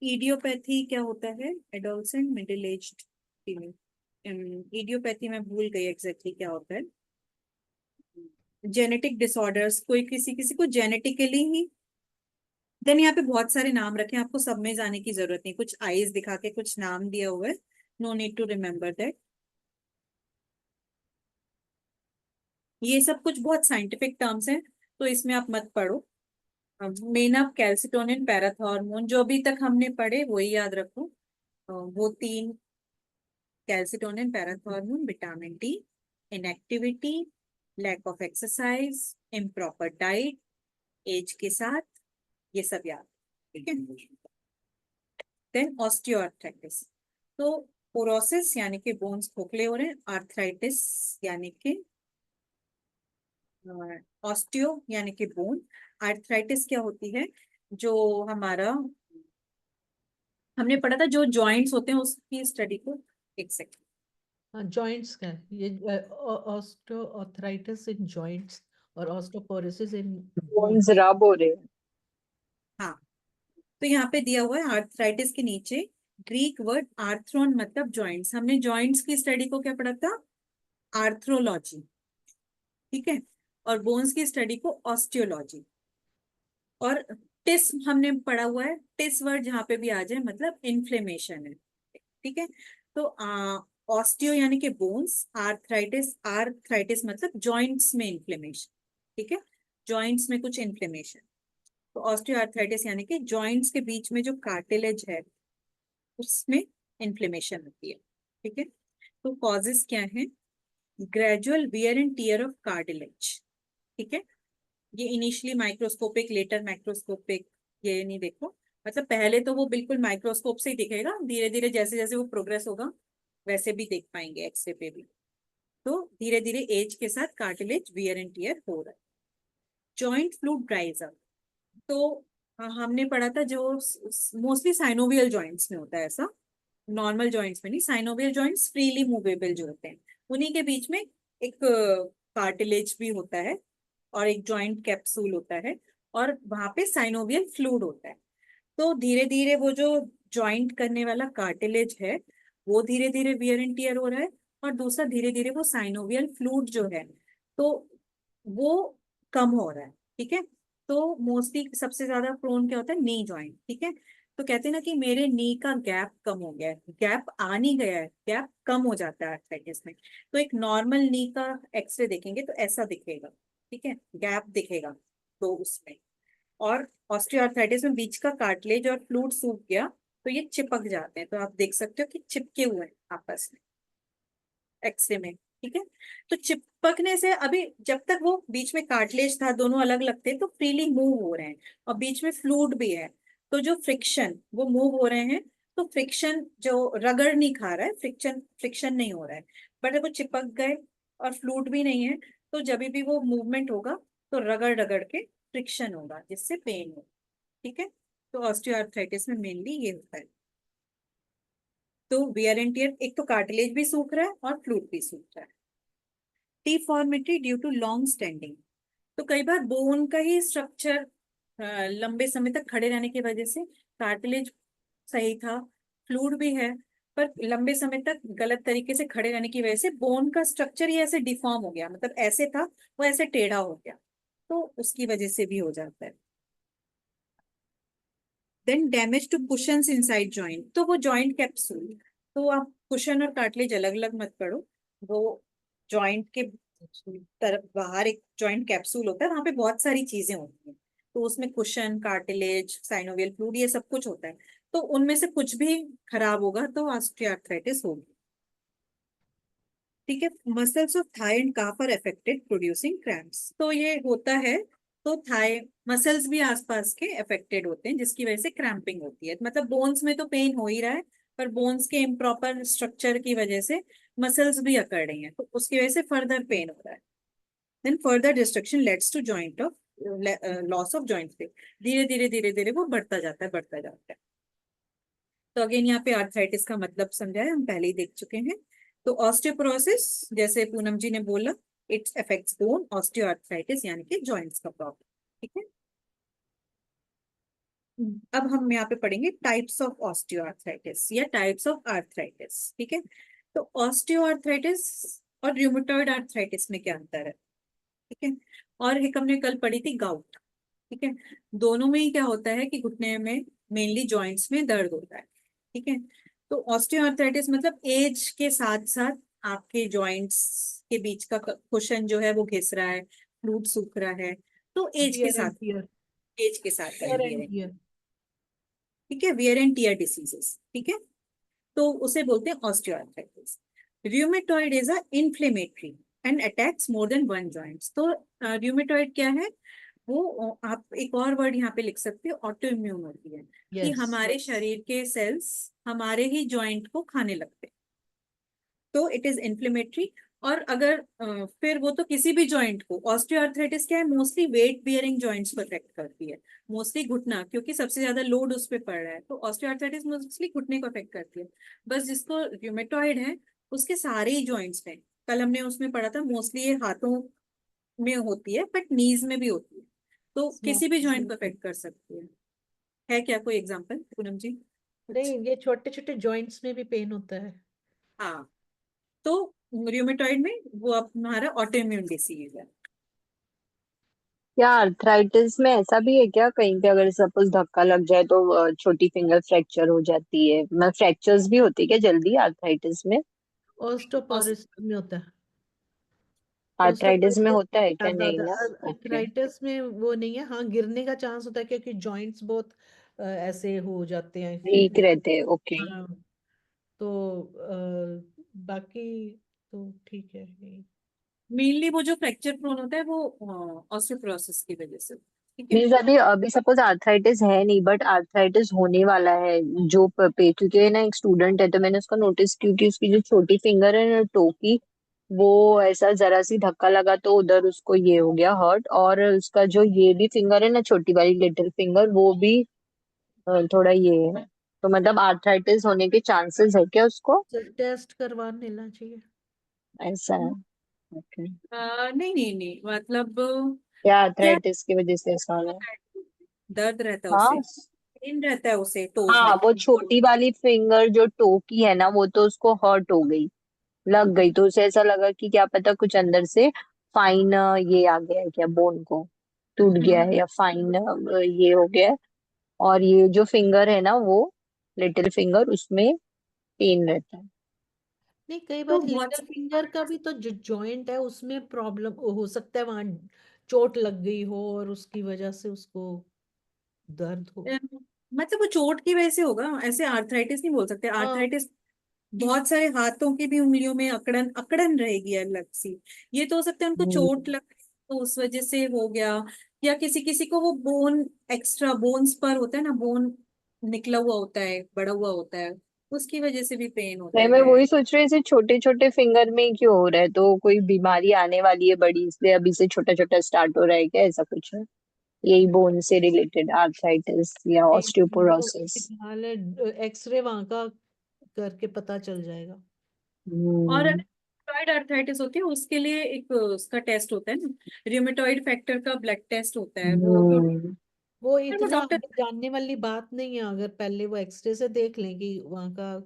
इडियोपैथी क्या होता है, एडोलसेंट मिडिल एज्ड फीमेल, इडियोपैथी में भूल गई एग्जैक्टली क्या होता है। जेनेटिक डिसऑर्डर्स, कोई किसी किसी को जेनेटिकली ही। देन यहाँ पे बहुत सारे नाम रखे हैं, आपको सब में जाने की जरूरत नहीं, कुछ आईज दिखा के कुछ नाम दिया हुआ है, no need to remember that. ये सब कुछ बहुत साइंटिफिक टर्म्स हैं, तो इसमें आप मत पढ़ो। मेन आप कैल्सिटोनिन, पैराथॉर्मोन जो अभी तक हमने पढ़े वही याद रखो। वो तीन, calcitonin, parathormone, vitamin D, inactivity, lack of exercise, improper diet, age के साथ, ये सब याद। ठीक है। देन ऑस्टियोआर्थराइटिस, तो पोरोसिस यानी कि बोन्स खोखले हो रहे हैं, आर्थराइटिस यानी कि ऑस्टियो यानी कि बोन, आर्थराइटिस क्या होती है, जो हमारा हमने पढ़ा था, जो जॉइंट्स होते हैं उसकी स्टडी को, एक सेकंड, जॉइंट्स का है। ये ऑस्टियोआर्थराइटिस इन जॉइंट्स और ऑस्टियोपोरोसिस इन बोन्स रब हो रहे हैं। हाँ, तो यहाँ पे दिया हुआ है आर्थराइटिस के नीचे ग्रीक वर्ड आर्थ्रोन मतलब जॉइंट्स। हमने जॉइंट्स की स्टडी को क्या पढ़ा था, आर्थ्रोलॉजी, ठीक है, और बोन्स की स्टडी को ऑस्टियोलॉजी। और टिस हमने पढ़ा हुआ है, टिस वर्ड जहाँ पे भी आ जाए मतलब इन्फ्लेमेशन है, ठीक है। तो ऑस्टियो यानी कि बोन्स, आर्थराइटिस, आर्थराइटिस मतलब जॉइंट्स में इन्फ्लेमेशन, ठीक है, जॉइंट्स में कुछ इन्फ्लेमेशन। तो ऑस्टियोआर्थराइटिस यानी कि जॉइंट्स के बीच में जो कार्टिलेज है उसमें इन्फ्लेमेशन होती है, ठीक है। तो कॉजेस क्या है, gradual wear and tier of cartilage, ठीक है। ये इनिशियली माइक्रोस्कोपिक, लेटर मैक्रोस्कोपिक, ये नहीं देखो, मतलब पहले तो वो बिल्कुल माइक्रोस्कोप से ही दिखेगा, धीरे धीरे जैसे जैसे वो प्रोग्रेस होगा वैसे भी देख पाएंगे एक्सरे पे भी। तो धीरे धीरे एज के साथ कार्टिलेज वियर एंड टियर हो रहा है। जॉइंट फ्लूइड ड्राइज अप, तो हमने पढ़ा था जो मोस्टली साइनोवियल जॉइंट्स में होता है ऐसा, नॉर्मल जॉइंट्स में नहीं। साइनोवियल जॉइंट्स फ्रीली मूवेबल जो होते हैं, उन्हीं के बीच में एक कार्टिलेज भी होता है और एक जॉइंट कैप्सूल होता है, और वहां पे साइनोवियल फ्लूइड होता है। तो धीरे धीरे वो जो जॉइंट करने वाला कार्टिलेज है वो धीरे धीरे वियर एंड टियर हो रहा है, और दूसरा धीरे धीरे वो साइनोवियल फ्लूइड जो है तो वो कम हो रहा है, ठीक है। तो मोस्टली सबसे ज्यादा प्रोन क्या होता है, नी जॉइंट, ठीक है। तो कहते हैं ना कि मेरे नी का गैप कम हो गया है, गैप आ नहीं गया है, गैप कम हो जाता है आर्थराइटिस में। तो एक नॉर्मल नी का एक्सरे देखेंगे तो ऐसा दिखेगा, ठीक है, गैप दिखेगा तो उसमें। और ऑस्टियोआर्थराइटिस में बीच का कार्टिलेज और फ्लूइड सूख गया तो ये चिपक जाते हैं, तो आप देख सकते हो कि चिपके हुए हैं आपस में एक्सरे में, ठीक है। तो चिपकने से अभी जब तक वो बीच में कार्टिलेज था, दोनों अलग अलग थे, तो फ्रीली मूव हो रहे हैं, और बीच में फ्लूइड भी है, तो जो फ्रिक्शन वो मूव हो रहे हैं, तो फ्रिक्शन जो रगड़ नहीं खा रहा है, फ्रिक्शन फ्रिक्शन नहीं हो रहा है। बट अगर वो चिपक गए और फ्लूइड भी नहीं है, तो जब भी वो मूवमेंट होगा तो रगड़ रगड़ के फ्रिक्शन होगा जिससे पेन हो, ठीक है। तो ऑस्टियोआर्थराइटिस में मेनली ये होता है। तो वियर एंड टियर, एक तो कार्टिलेज भी सूख रहा है और फ्लूइड भी सूख रहा है। Deformity due to long standing, तो कई बार बोन का ही स्ट्रक्चर लंबे समय तक खड़े रहने की वजह से, कार्टिलेज सही था, फ्लूइड भी है, पर लंबे समय तक गलत तरीके से खड़े रहने की वजह से बोन का स्ट्रक्चर ही ऐसे डिफॉर्म हो गया, मतलब ऐसे था वो ऐसे टेढ़ा हो गया, तो उसकी वजह से भी हो जाता है। Then damage to cushions inside joint, तो वो जॉइंट कैप्सूल, तो आप कुशन और कार्टिलेज अलग अलग मत पढ़ो, वो जॉइंट के तरफ बाहर एक जॉइंट कैप्सूल होता है, वहां पे बहुत सारी चीजें होती हैं, तो उसमें कुशन, कार्टिलेज, साइनोवियल फ्लूइड, ये सब कुछ होता है। तो उनमें से कुछ भी खराब होगा तो ऑस्टियोआर्थराइटिस होगी, ठीक है। Muscles of thigh and calf are affected producing cramps, तो ये होता है, तो थाई मसल्स भी आसपास के अफेक्टेड होते हैं जिसकी वजह से क्रैम्पिंग होती है, मतलब बोन्स में तो पेन हो ही रहा है, पर बोन्स के इम्प्रॉपर स्ट्रक्चर की वजह से मसल्स भी अकड़ रही हैं, तो उसकी वजह से फर्दर पेन हो रहा है। Then further destruction leads to joint of loss of joint पे, धीरे धीरे धीरे धीरे वो बढ़ता जाता है, बढ़ता जाता है। तो अगेन यहाँ पे आर्थराइटिस का मतलब समझा है, हम पहले ही देख चुके हैं। तो ऑस्टियोपोरोसिस, जैसे पूनम जी ने बोला, इट्स अफेक्ट्स बोन, ऑस्टियोआर्थराइटिस यानी कि जॉइंट्स का प्रॉब्लम, ठीक है। अब हम यहाँ पे पढ़ेंगे टाइप्स ऑफ ऑस्टियोआर्थराइटिस या टाइप्स ऑफ आर्थराइटिस, ठीक है। तो ऑस्टियोआर्थराइटिस और र्यूमेटॉइड आर्थराइटिस में क्या अंतर है, ठीक है। और एक हमने कल पढ़ी थी गाउट, ठीक है। दोनों में ही क्या होता है कि घुटने में मेनली जॉइंट्स में दर्द होता है, ठीक है। तो ऑस्टियोआर्थराइटिस मतलब एज के साथ साथ आपके जॉइंट्स के बीच का कुशन जो है वो घिस रहा है, फ्लूइड सूख रहा है, तो एज के साथ, एज के साथ ठीक है, वियर एंड टियर डिसीजेस, ठीक है। तो उसे बोलते हैं osteoarthritis. Rheumatoid is a inflammatory and attacks more than one joints, तो र्यूमेटॉइड क्या है, वो आप एक और वर्ड यहाँ पे लिख सकते हो, ऑटो इम्यून होती है, कि हमारे शरीर के सेल्स हमारे ही जॉइंट को खाने लगते हैं, तो इट इज इन्फ्लेमेटरी। और अगर फिर वो तो किसी भी जॉइंट को, ऑस्टियोआर्थराइटिस क्या है, मोस्टली वेट बियरिंग जॉइंट्स को अफेक्ट करती है, मोस्टली घुटना, क्योंकि सबसे ज्यादा लोड उस पे पड़ रहा है, तो ऑस्टियोआर्थराइटिस मोस्टली घुटने को अफेक्ट करती है। बस जिसको रूमेटॉइड है उसके सारे ही जॉइंट्स में, कल हमने उसमें पढ़ा था मोस्टली ये हाथों में होती है, बट नीज में भी होती है, तो किसी भी जॉइंट को अफेक्ट कर सकती है क्या कोई एग्जांपल पूनम जी? नहीं, ये छोटे छोटे जॉइंट्स में भी पेन होता है। हाँ, तो रूमेटॉइड में वो हमारा ऑटो इम्यून डिसीज है। या आर्थराइटिस में ऐसा भी है क्या कहीं पे, अगर सपोज धक्का लग जाए तो छोटी फिंगर फ्रैक्चर हो जाती है, मतलब फ्रैक्चर्स भी होती है क्या जल्दी आर्थराइटिस में? ऑस्टोपोरोसिस में होता है। आर्थराइटिस में ऑस्टोपोरोसिस होता है क्या? ज्यादा नहीं होता ना। है, ओके। आर्थराइटिस में वो नहीं है। हाँ, गिरने का चांस होता है क्योंकि जॉइंट्स बहुत ऐसे हो जाते हैं। वीक रहते हैं, ओके। हाँ, तो बाकी तो ठीक है यही। मेनली वो जो फ्रैक्चर प्रोन होता है वो ऑस्टियोपोरोसिस की वजह से, ठीक है। मीन्स अभी अभी सपोज आर्थराइटिस है नहीं बट आर्थराइटिस होने वाला है, जो पे क्योंकि ना एक स्टूडेंट है तो मैंने उसका नोटिस, क्योंकि उसकी जो छोटी फिंगर है ना टो की, वो ऐसा जरा सी धक्का लगा तो उधर उसको ये हो गया हर्ट, और उसका जो ये भी फिंगर है ना छोटी वाली लिटिल फिंगर, वो भी थोड़ा ये है। तो मतलब आर्थराइटिस होने के चांसेस है क्या उसको? टेस्ट करवा लेना चाहिए। ऐसा है। ओके। नहीं नहीं नहीं, मतलब क्या क्या आर्थराइटिस की वजह से ऐसा हो रहा है? दर्द रहता है उसे, हाँ। पेन रहता है उसे टोज हाँ में। वो छोटी वाली फिंगर जो टो की है ना, वो तो उसको हर्ट हो गई, लग गई, तो उसे ऐसा लगा कि क्या पता कुछ अंदर से फाइन ये आ गया है क्या, बोन को टूट गया है या फाइन ये हो गया है। और ये जो फिंगर है ना वो लिटिल फिंगर, उसमें पेन रहता है। नहीं, कई तो बार बहुत लिटिल फिंगर का भी तो जो जॉइंट है उसमें प्रॉब्लम हो सकता है, वहां चोट लग गई हो और उसकी वजह से उसको दर्द हो। मतलब वो चोट की वजह से होगा, ऐसे आर्थराइटिस नहीं बोल सकते। हाँ। आर्थराइटिस बहुत सारे हाथों की भी उंगलियों में अकड़न अकड़न रहेगी अलग सी, ये तो हो सकता है उनको हम्म। चोट लग गई तो उस वजह से हो गया, या किसी किसी को वो बोन, एक्स्ट्रा बोन्स पर होता है ना, बोन निकला हुआ होता है, बड़ा हुआ होता है, उसकी वजह से भी पेन होता नहीं, मैं है। वही सोच रही थी छोटे छोटे फिंगर में क्यों हो रहा है, तो कोई बीमारी आने वाली है बड़ी इसलिए अभी से छोटा छोटा स्टार्ट हो रहा है क्या, ऐसा कुछ है? यही बोन से रिलेटेड आर्थराइटिस या वो ऑस्टियोपोरोसिस? फिलहाल एक्सरे वहां का करके पता चल जाएगा। और हम्म। रूमेटॉइड अर्थराइटिस होती है उसके लिए एक उसका टेस्ट होता है ना, रूमेटॉइड फैक्टर का ब्लड टेस्ट होता है, वो हम्म। वो वो इतना डॉक्टर। आगे जानने वाली बात नहीं है। अगर पहले वो एक्सरे से देख लें कि वहां का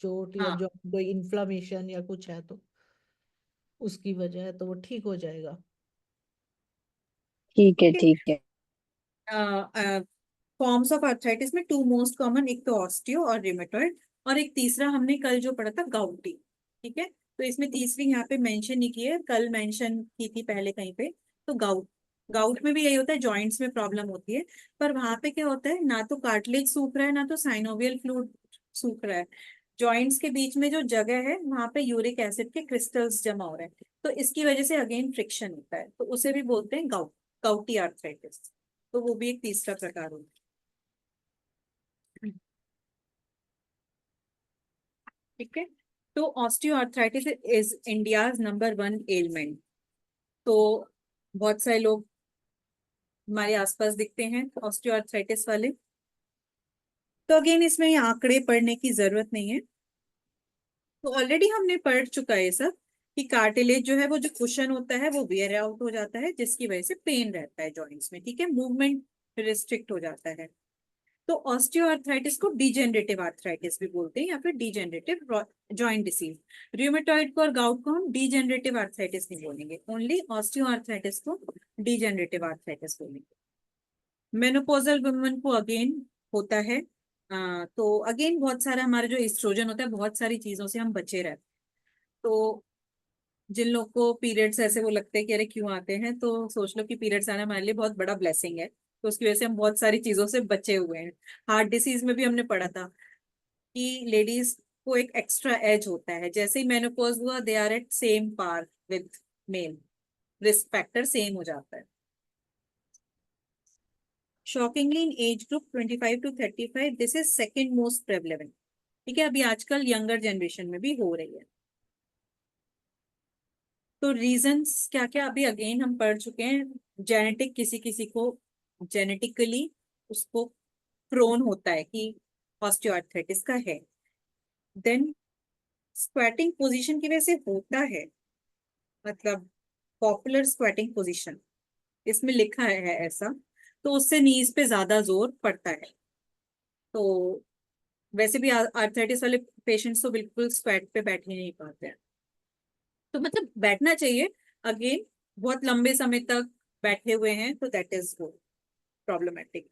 चोट या हाँ, जो कोई इन्फ्लामेशन या कुछ है तो उसकी वजह है, तो वो ठीक हो जाएगा। ठीक है, ठीक ठीक है। है। फॉर्म्स ऑफ आर्थराइटिस में टू मोस्ट कॉमन, एक तो ऑस्टियो और रिमेटॉइड, और एक तीसरा हमने कल जो पढ़ा था गाउटी, ठीक है। तो इसमें तीसरी यहाँ पे मेंशन नहीं की है, कल मेंशन की थी पहले कहीं पे। तो गाउट, गाउट में भी यही होता है, जॉइंट्स में प्रॉब्लम होती है, पर वहां पे क्या होता है, ना तो कार्टिलेज सूख रहा है ना तो साइनोवियल फ्लूइड सूख रहा है, जॉइंट्स के बीच में जो जगह है वहां पे यूरिक एसिड के क्रिस्टल्स जमा हो रहे हैं, तो इसकी वजह से अगेन फ्रिक्शन होता है, तो उसे भी बोलते हैं गाउटी आर्थराइटिस, तो वो भी एक तीसरा प्रकार होता है। ठीक है। तो osteoarthritis is India's number one element. तो बहुत सारे लोग हमारे आसपास दिखते हैं ऑस्टियोआर्थराइटिस वाले, तो अगेन इसमें ये आंकड़े पढ़ने की जरूरत नहीं है, तो ऑलरेडी हमने पढ़ चुका है ये सब, कि कार्टिलेज जो है वो जो कुशन होता है वो वेयर आउट हो जाता है, जिसकी वजह से पेन रहता है जॉइंट्स में, ठीक है, मूवमेंट रिस्ट्रिक्ट हो जाता है। तो ऑस्टियोआर्थराइटिस को डीजेनरेटिव आर्थराइटिस भी बोलते हैं, या फिर डीजेनरेटिव जॉइंट डिसीज। रूमेटॉइड को और गाउट को हम डीजेनरेटिव आर्थराइटिस नहीं बोलेंगे, ओनली ऑस्टियोआर्थराइटिस को डीजेनरेटिव आर्थराइटिस बोलेंगे। मेनोपॉजल वुमेन को अगेन होता है, तो अगेन बहुत सारा हमारा जो एस्ट्रोजन होता है, बहुत सारी चीजों से हम बचे रहते हैं। तो जिन लोग को पीरियड्स ऐसे वो लगते हैं कि अरे क्यों आते हैं, तो सोच लो कि पीरियड्स आना हमारे लिए बहुत बड़ा ब्लेसिंग है, तो उसकी वजह से हम बहुत सारी चीजों से बचे हुए हैं। हार्ट डिसीज में भी हमने पढ़ा था कि लेडीज को एक एक्स्ट्रा एज होता है, जैसे ही मेनोपॉज हुआ they are at same par with male, risk factor same हो जाता है। Shockingly in age group 25 to 35 this is second most prevalent, ठीक है, अभी आजकल यंगर जनरेशन में भी हो रही है। तो रीजंस क्या क्या अभी अगेन हम पढ़ चुके हैं। जेनेटिक, किसी किसी को जेनेटिकली उसको प्रोन होता है कि ऑस्टियोआर्थराइटिस का है। देन स्क्वैटिंग पोजीशन की वजह से होता है, मतलब पॉपुलर स्क्वैटिंग पोजीशन इसमें लिखा है ऐसा, तो उससे नीज पे ज्यादा जोर पड़ता है। तो वैसे भी आर्थराइटिस वाले पेशेंट्स तो बिल्कुल स्क्वैट पे बैठ ही नहीं पाते हैं। तो मतलब बैठना चाहिए, अगेन बहुत लंबे समय तक बैठे हुए हैं तो दैट इज वो प्रॉब्लमेटिक।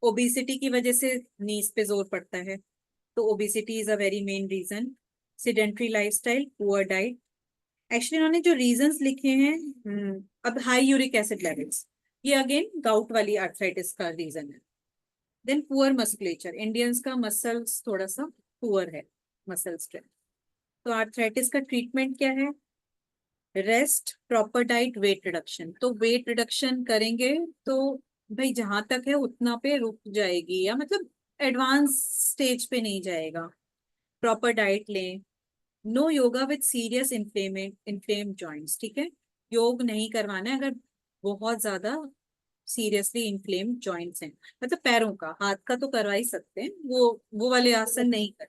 ओबिसिटी की वजह से नीज पे जोर पड़ता है, तो obesity is a very main reason. Sedentary lifestyle, poor diet. Actually उन्होंने जो रीजंस लिखे हैं, अब हाई यूरिक एसिड लेवल्स, ये अगेन गाउट वाली आर्थराइटिस का रीजन है। देन पुअर मस्कुलेचर, इंडियंस का मसल्स थोड़ा सा पुअर है, मसल स्ट्रेंथ। तो आर्थराइटिस का ट्रीटमेंट क्या है? Rest, proper diet, weight reduction. तो वेट रिडक्शन करेंगे तो भाई जहां तक है उतना पे रुक जाएगी, या मतलब एडवांस स्टेज पे नहीं जाएगा। प्रॉपर डाइट लें। No yoga with serious inflamed joints, ठीक है। योग नहीं करवाना है अगर बहुत ज्यादा सीरियसली इन्फ्लेम्ड जॉइंट्स हैं, मतलब पैरों का, हाथ का तो करवा ही सकते हैं, वो वाले आसन नहीं कर।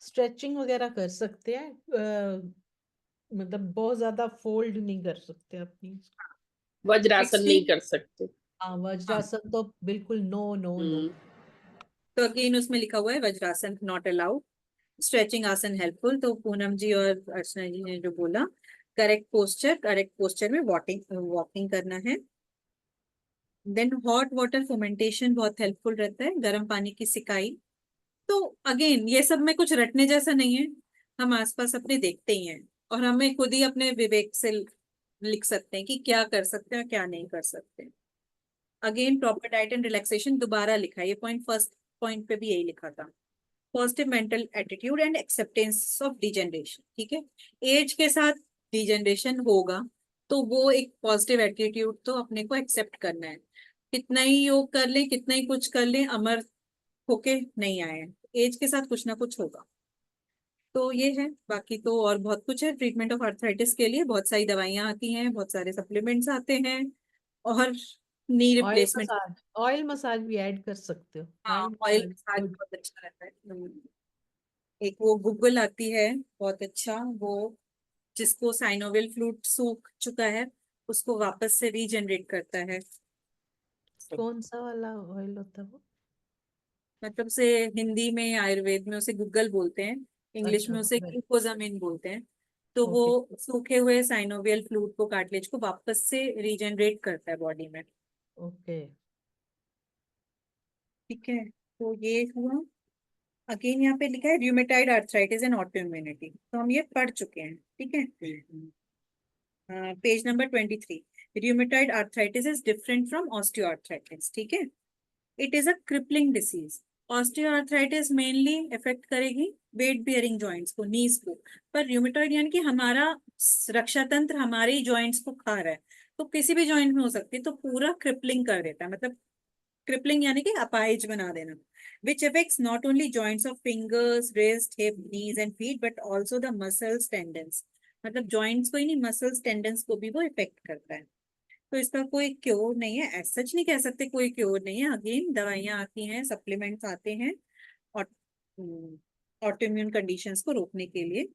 स्ट्रेचिंग वगैरह कर सकते हैं, मतलब बहुत ज्यादा फोल्ड नहीं कर सकते अपनी। वज्रासन नहीं एक्चुअली कर सकते। हाँ, वज्रासन तो बिल्कुल नो नो नो। हम्म। तो अगेन उसमें लिखा हुआ है वज्रासन नॉट अलाउड। स्ट्रेचिंग आसन हेल्पफुल। तो पूनम जी और अर्चना जी ने जो बोला, करेक्ट पोस्चर में वॉकिंग वॉकिंग करना है। देन हॉट वाटर फर्मेंटेशन बहुत हेल्पफुल रहता है, गर्म पानी की सिकाई। तो अगेन ये सब में कुछ रटने जैसा नहीं है, हम आसपास अपने देखते ही हैं और हमें खुद ही अपने विवेक से लिख सकते हैं कि क्या कर सकते हैं और क्या नहीं कर सकते। Again proper diet and relaxation दोबारा लिखा है, ये पॉइंट फर्स्ट पॉइंट पे भी यही लिखा था। Positive mental attitude and acceptance of degeneration, ठीक है। एज के साथ डिजेनरेशन होगा, तो वो एक पॉजिटिव एटीट्यूड तो अपने को एक्सेप्ट करना है। कितना ही योग कर ले, कितना ही कुछ कर ले, अमर होके नहीं आए हैं, एज के साथ कुछ ना कुछ होगा। तो ये है, बाकी तो और बहुत कुछ है ट्रीटमेंट ऑफ आर्थराइटिस के लिए। बहुत सारी दवाइयाँ आती हैं, बहुत सारे सप्लीमेंट्स आते हैं, और knee oil replacement. Massage, oil massage भी ऐड कर सकते हो। हाँ, oil oil massage massage good. बहुत अच्छा रहता है। एक वो गूगल आती है, बहुत अच्छा, वो जिसको साइनोवियल फ्लूट सूख चुका है उसको वापस से रीजनरेट करता है। कौन सा वाला ऑयल होता है वो? मतलब से हिंदी में, आयुर्वेद में उसे गूगल बोलते हैं, इंग्लिश अच्छा, में उसे गूगल। ग्लूकोजामिन बोलते हैं। तो वो ओके सूखे हुए साइनोवियल फ्लूट को, कार्टिलेज को वापस से रीजनरेट करता है बॉडी में। ओके। ठीक है, तो ये हुआ। अगेन यहाँ पे लिखा है रूमेटाइड आर्थराइटिस एंड ऑटोइम्यूनिटी, तो हम ये पढ़ चुके हैं, ठीक है। Page number 23। Rheumatoid arthritis is different from osteoarthritis, ठीक है। It is a crippling disease. Osteoarthritis mainly effect करेगी वेट बियरिंग जॉइंट्स को, नीज को। पर रूमेटॉइड यानी कि हमारा रक्षा तंत्र हमारे ही जॉइंट्स को खा रहा है, तो किसी भी जॉइंट में हो सकती है, तो पूरा क्रिपलिंग कर देता है, मतलब क्रिपलिंग यानी कि अपाहिज बना देना। which affects not only joints of fingers, wrist, hip, knees and feet but also the muscles, tendons। मतलब joints को ही नहीं, muscles, tendons को भी वो इफेक्ट करता है। तो इसका कोई क्योर नहीं है, ऐसा सच नहीं कह सकते कोई क्योर नहीं है। अगेन दवाइयाँ आती हैं, सप्लीमेंट्स आते हैं और ऑटोइम्यून कंडीशंस को रोकने के लिए।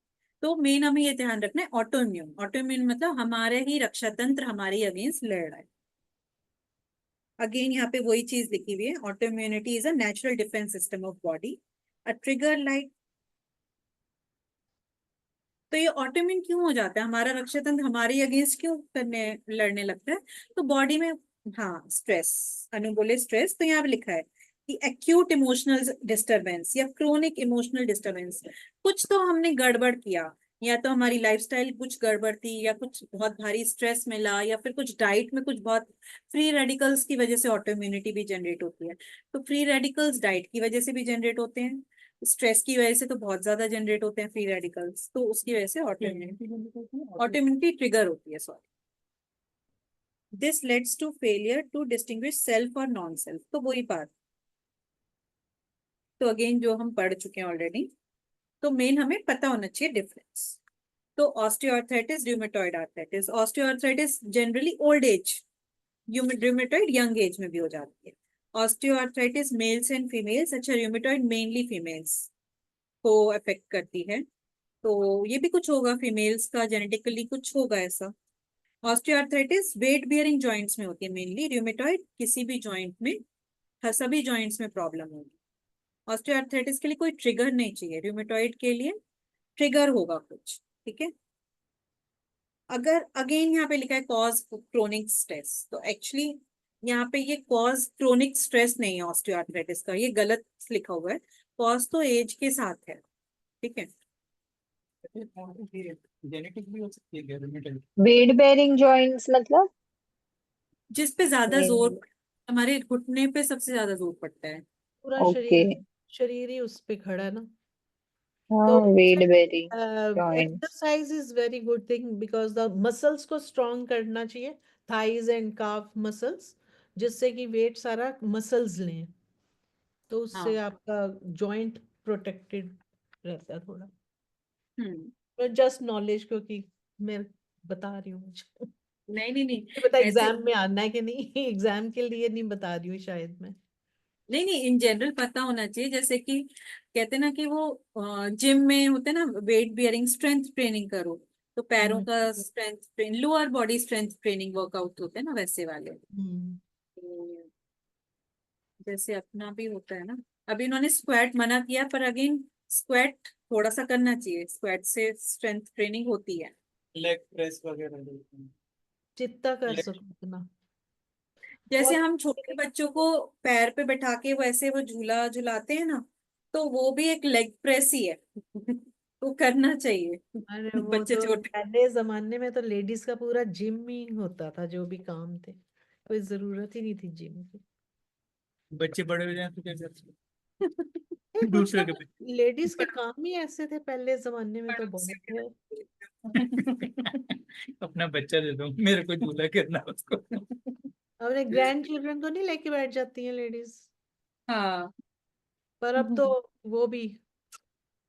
तो मेन हमें ये ध्यान रखना है, ऑटोइम्यून, ऑटोइम्यून मतलब हमारे ही रक्षा तंत्र हमारे ही अगेंस्ट लड़ रहा है। अगेन यहाँ पे वही चीज लिखी हुई है, autoimmunity is a natural defence system of body, a trigger like. तो ये ऑटोइम्यून क्यों हो जाता है, हमारा रक्षा तंत्र हमारे अगेंस्ट क्यों करने लड़ने लगता है? तो बॉडी में, हाँ, स्ट्रेस, अनु बोले स्ट्रेस, तो यहाँ पे लिखा है कि एक्यूट इमोशनल डिस्टरबेंस या क्रोनिक इमोशनल डिस्टरबेंस। कुछ तो हमने गड़बड़ किया, या तो हमारी लाइफस्टाइल कुछ गड़बड़ थी, या कुछ बहुत भारी स्ट्रेस मिला, या फिर कुछ डाइट में कुछ बहुत, फ्री रेडिकल्स की वजह से ऑटोइम्यूनिटी भी जनरेट होती है। तो फ्री रेडिकल्स डाइट की वजह से भी जनरेट होते हैं, स्ट्रेस की वजह से तो बहुत ज्यादा जनरेट होते हैं फ्री रेडिकल्स, तो उसकी वजह से ऑटोइम्यूनिटी ट्रिगर होती है, sorry. This leads to failure to distinguish self और नॉन सेल्फ, तो वही बात। तो अगेन जो हम पढ़ चुके हैं ऑलरेडी, तो मेन हमें पता होना चाहिए डिफरेंस। तो osteoarthritis, rheumatoid arthritis. Osteoarthritis generally old age, rheumatoid young age में भी हो जाती है। ऑस्टियोआर्थराइटिस मेल्स एंड फीमेल्स, अच्छा र्यूमेटॉइड मेनली फीमेल्स को अफेक्ट करती है, तो ये भी कुछ होगा फीमेल्स का, जेनेटिकली कुछ होगा ऐसा। ऑस्टियोआर्थराइटिस वेट बियरिंग जॉइंट्स में होती है मेनली, र्यूमेटॉइड किसी भी जॉइंट में, सभी जॉइंट्स में प्रॉब्लम होगी। ऑस्टियोआर्थराइटिस के लिए कोई ट्रिगर नहीं चाहिए, र्यूमेटॉइड के लिए ट्रिगर होगा कुछ, ठीक है। अगर अगेन यहाँ पे लिखा है कॉज क्रोनिक स्ट्रेस, तो एक्चुअली यहाँ पे ये कॉज क्रोनिक स्ट्रेस नहीं है ऑस्टियोआर्थराइटिस का, ये गलत लिखा हुआ है। कॉज तो एज के साथ है, ठीक है। जेनेटिक भी हो सकती है क्या rheumatoid? वेट बेयरिंग जॉइंट्स मतलब जिस पे ज्यादा नहीं, जोर, हमारे घुटने पे सबसे ज्यादा जोर पड़ता है। पूरा ओके, शरीर ही उस पे खड़ा है ना। हाँ तो weight bearing joint. Exercise is very good thing because the muscles को स्ट्रॉन्ग करना चाहिए, थाइज एंड काफ मसल्स, जिससे कि वेट सारा मसल्स लें, तो उससे हाँ। आपका जॉइंट प्रोटेक्टेड रहता है थोड़ा। हम्म। जस्ट नॉलेज, क्योंकि मैं बता रही हूँ मुझे नहीं नहीं नहीं, नहीं पता ऐसे एग्जाम में आना है कि नहीं एग्जाम के लिए नहीं बता रही हूँ शायद मैं। नहीं नहीं, इन जनरल पता होना चाहिए, जैसे कि कहते ना कि वो जिम में होते ना वेट बियरिंग स्ट्रेंथ ट्रेनिंग करो, तो पैरों हम्म, का strength train, lower body strength training workout होते हैं ना वैसे वाले। हम्म, तो जैसे अपना भी होता है ना, अभी इन्होंने स्क्वाट मना किया, पर अगेन स्क्वाट थोड़ा सा करना चाहिए, स्क्वाट से स्ट्रेंथ ट्रेनिंग होती है। लेग प्रेस वगैरह देते हैं। जितना कर Leg- सको उतना। जैसे और हम छोटे बच्चों को पैर पे बैठा के वैसे वो झूला झुलाते हैं ना, तो वो भी एक लेग प्रेस ही है वो करना चाहिए अरे वो बच्चे तो छोटे। पहले जमाने में तो लेडीज का पूरा जिम ही होता था, जो भी काम थे, कोई जरूरत ही नहीं थी जिम की। बच्चे बड़े हो जाए तो क्या करते दूसरे के मतलब लेडीज के काम ही ऐसे थे पहले जमाने में, तो बहुत थे। अपना बच्चा दे दो मेरे को झूला करना उसको। अपने ग्रैंड चिल्ड्रन को नहीं लेके बैठ जाती हैं लेडीज, हाँ। पर अब तो वो भी